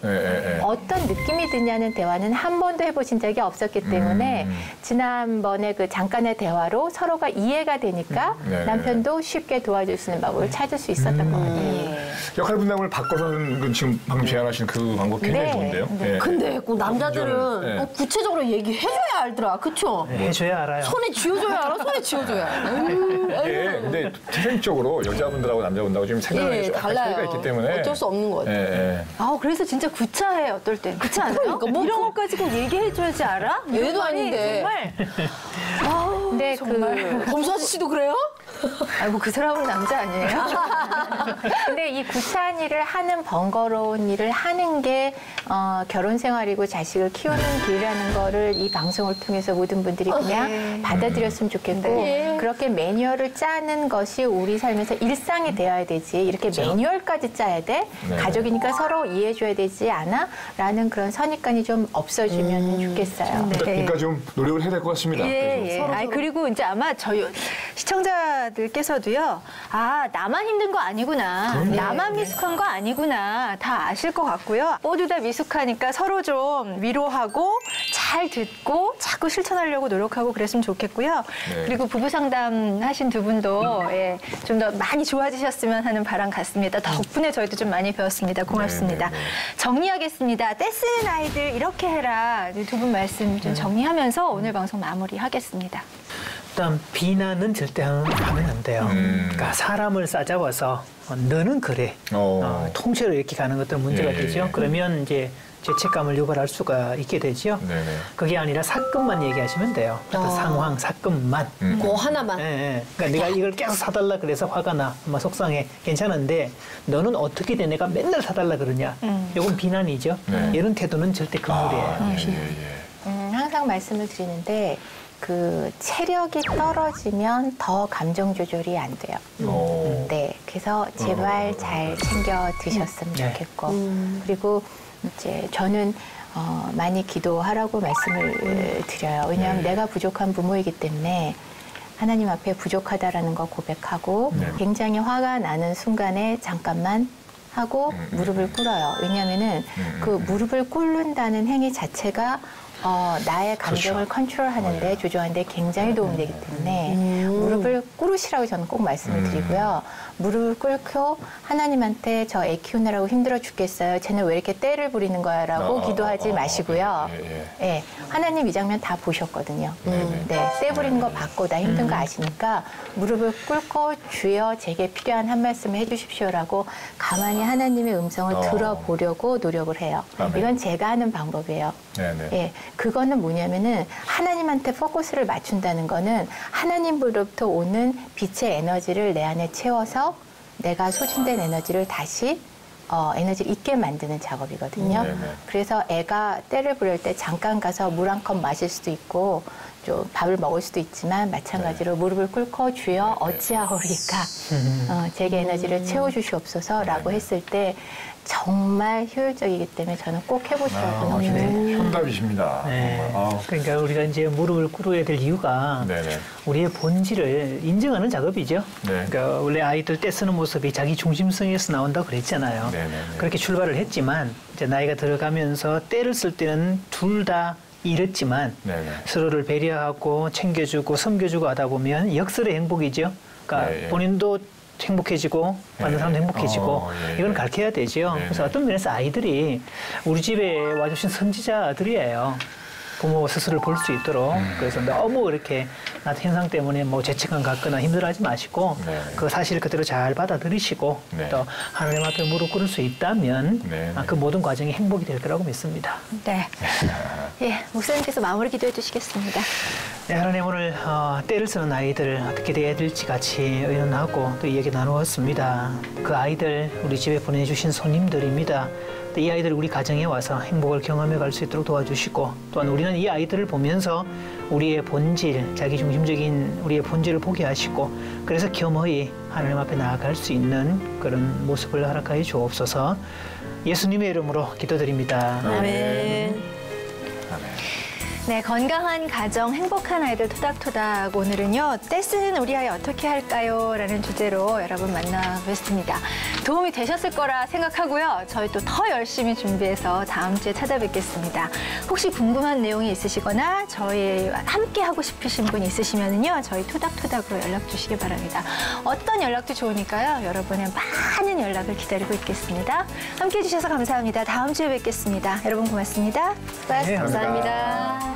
어떤 느낌이 드냐는 대화는 한 번도 해보신 적이 없었기 때문에 지난번에 그 잠깐의 대화로 서로가 이해가 되니까 남편도 쉽게 도와줄 수 있는 방법을 찾을 수 있었던 것 같아요. 역할 분담을 바꿔서는 지금 방금 제안하신 그 방법 굉장히 좋은데요. 근데 꼭 남자들은 구체적으로 얘기해줘야 알더라. 그쵸? 해줘야 알아요. 손에 쥐어줘야 알아. 손에 쥐어줘야 알아. 근데 태생적으로 여자분들하고 남자분들하고 좀 생각이 차이가 있기 때문에 어쩔 수 없는 것 같아요. 그래서 진짜 구차해 어떨 땐. 그렇지 않아요? 그러니까 이런 것까지 꼭 얘기해줘야지 알아? 얘도 아닌데. 정말. 근데 정말. 범수 아저씨도 그래요? 아이고 그 사람은 남자 아니에요? 근데 이 구차한 일을 하는 번거로운 일을 하는 게 결혼 생활이고 자식을 키우는 길이라는 거를 이 방송을 통해서 모든 분들이 그냥 받아들였으면 좋겠고 그렇게 매뉴얼을 짜는 것이 우리 삶에서 일상이 되어야 되지 이렇게 매뉴얼까지 짜야 돼? 가족이니까 서로 이해해줘야 되지 않아? 라는 그런 선입관이 좀 없어지면 좋겠어요. 그러니까 좀 노력을 해야 될 것 같습니다. 그리고 이제 아마 저희 시청자들께서도요. 나만 힘든 거 아니구나. 나만 미숙한 거 아니구나. 다 아실 것 같고요. 모두 다 미숙하니까 서로 좀 위로하고 잘 듣고 자꾸 실천하려고 노력하고 그랬으면 좋겠고요. 그리고 부부 상담 하신 두 분도 좀 더 많이 좋아지셨으면 하는 바람 같습니다. 덕분에 저희도 좀 많이 배웠습니다. 고맙습니다. 정리하겠습니다. 떼쓰는 아이들 이렇게 해라. 두 분 말씀 좀 정리하면서 오늘 방송 마무리하겠습니다. 일단 비난은 절대 하면 안 돼요. 그러니까 사람을 싸잡아서 너는 그래. 통째로 이렇게 가는 것들은 문제가 되죠. 그러면 이제 죄책감을 유발할 수가 있게 되죠. 그게 아니라 사건만 얘기하시면 돼요. 어떤 상황, 사건만. 그 하나만. 그러니까 내가 이걸 계속 사달라 그래서 화가 나. 속상해. 괜찮은데 너는 어떻게 돼? 내가 맨날 사달라 그러냐. 이건 비난이죠. 이런 태도는 절대 금물이에요. 항상 말씀을 드리는데 그 체력이 떨어지면 더 감정 조절이 안 돼요. 그래서 제발 잘 챙겨 드셨으면 좋겠고 그리고 이제 저는 많이 기도하라고 말씀을 드려요. 왜냐하면 내가 부족한 부모이기 때문에 하나님 앞에 부족하다라는 거 고백하고 굉장히 화가 나는 순간에 잠깐만 하고 무릎을 꿇어요. 왜냐하면은 그 무릎을 꿇는다는 행위 자체가 나의 감정을 컨트롤하는데 조정하는데 굉장히 도움되기 때문에 무릎을 꿇으시라고 저는 꼭 말씀을 드리고요. 무릎을 꿇고 하나님한테 저 애 키우느라고 힘들어 죽겠어요. 쟤는 왜 이렇게 떼를 부리는 거야 라고 기도하지 마시고요. 예, 하나님 이 장면 다 보셨거든요. 네, 떼 부리는 거 봤고 나 힘든 거 아시니까 무릎을 꿇고 주여 제게 필요한 한 말씀을 해주십시오라고 가만히 하나님의 음성을 들어보려고 노력을 해요. 이건 제가 하는 방법이에요. 예, 그거는 뭐냐면은 하나님한테 포커스를 맞춘다는 거는 하나님으로부터 오는 빛의 에너지를 내 안에 채워서 내가 소진된 에너지를 다시 에너지를 있게 만드는 작업이거든요. 그래서 애가 떼를 부릴 때 잠깐 가서 물 한 컵 마실 수도 있고 좀 밥을 먹을 수도 있지만 마찬가지로 무릎을 꿇고 주여 어찌하오리까 제게 에너지를 채워주시옵소서라고 했을 때 정말 효율적이기 때문에 저는 꼭 해보시라고 권해요. 정답이십니다. 네. 그러니까 우리가 이제 무릎을 꿇어야 될 이유가 우리의 본질을 인정하는 작업이죠. 그러니까 원래 아이들 떼 쓰는 모습이 자기 중심성에서 나온다고 그랬잖아요. 그렇게 출발을 했지만 이제 나이가 들어가면서 떼를 쓸 때는 둘 다 잃었지만 서로를 배려하고 챙겨주고 섬겨주고 하다 보면 역설의 행복이죠. 그러니까 본인도 행복해지고 받는 사람도 행복해지고 이건 가르쳐야 되죠. 그래서 어떤 면에서 아이들이 우리 집에 와주신 선지자들이에요. 부모 스스로를 볼 수 있도록. 그래서 너무 이렇게 나 현상 때문에 뭐 죄책감 갖거나 힘들어하지 마시고 그 사실을 그대로 잘 받아들이시고 또 하나님 앞에 무릎 꿇을 수 있다면 그 모든 과정이 행복이 될 거라고 믿습니다. 네. 예, 목사님께서 마무리 기도해 주시겠습니다. 네, 하나님 오늘 떼를 쓰는 아이들 어떻게 돼야 될지 같이 의논하고 또 이야기 나누었습니다. 그 아이들 우리 집에 보내주신 손님들입니다. 이 아이들이 우리 가정에 와서 행복을 경험해 갈 수 있도록 도와주시고 또한 우리는 이 아이들을 보면서 우리의 본질, 자기중심적인 우리의 본질을 보게 하시고 그래서 겸허히 하나님 앞에 나아갈 수 있는 그런 모습을 허락하여 주옵소서. 예수님의 이름으로 기도드립니다. 아멘. 네, 건강한 가정, 행복한 아이들 토닥토닥. 오늘은요, 떼 쓰는 우리 아이 어떻게 할까요? 라는 주제로 여러분 만나뵙습니다. 도움이 되셨을 거라 생각하고요. 저희 또 더 열심히 준비해서 다음 주에 찾아뵙겠습니다. 혹시 궁금한 내용이 있으시거나 저희 함께 하고 싶으신 분 있으시면요, 저희 토닥토닥으로 연락 주시기 바랍니다. 어떤 연락도 좋으니까요, 여러분의 많은 연락을 기다리고 있겠습니다. 함께 해주셔서 감사합니다. 다음 주에 뵙겠습니다. 여러분 고맙습니다. 네, 감사합니다.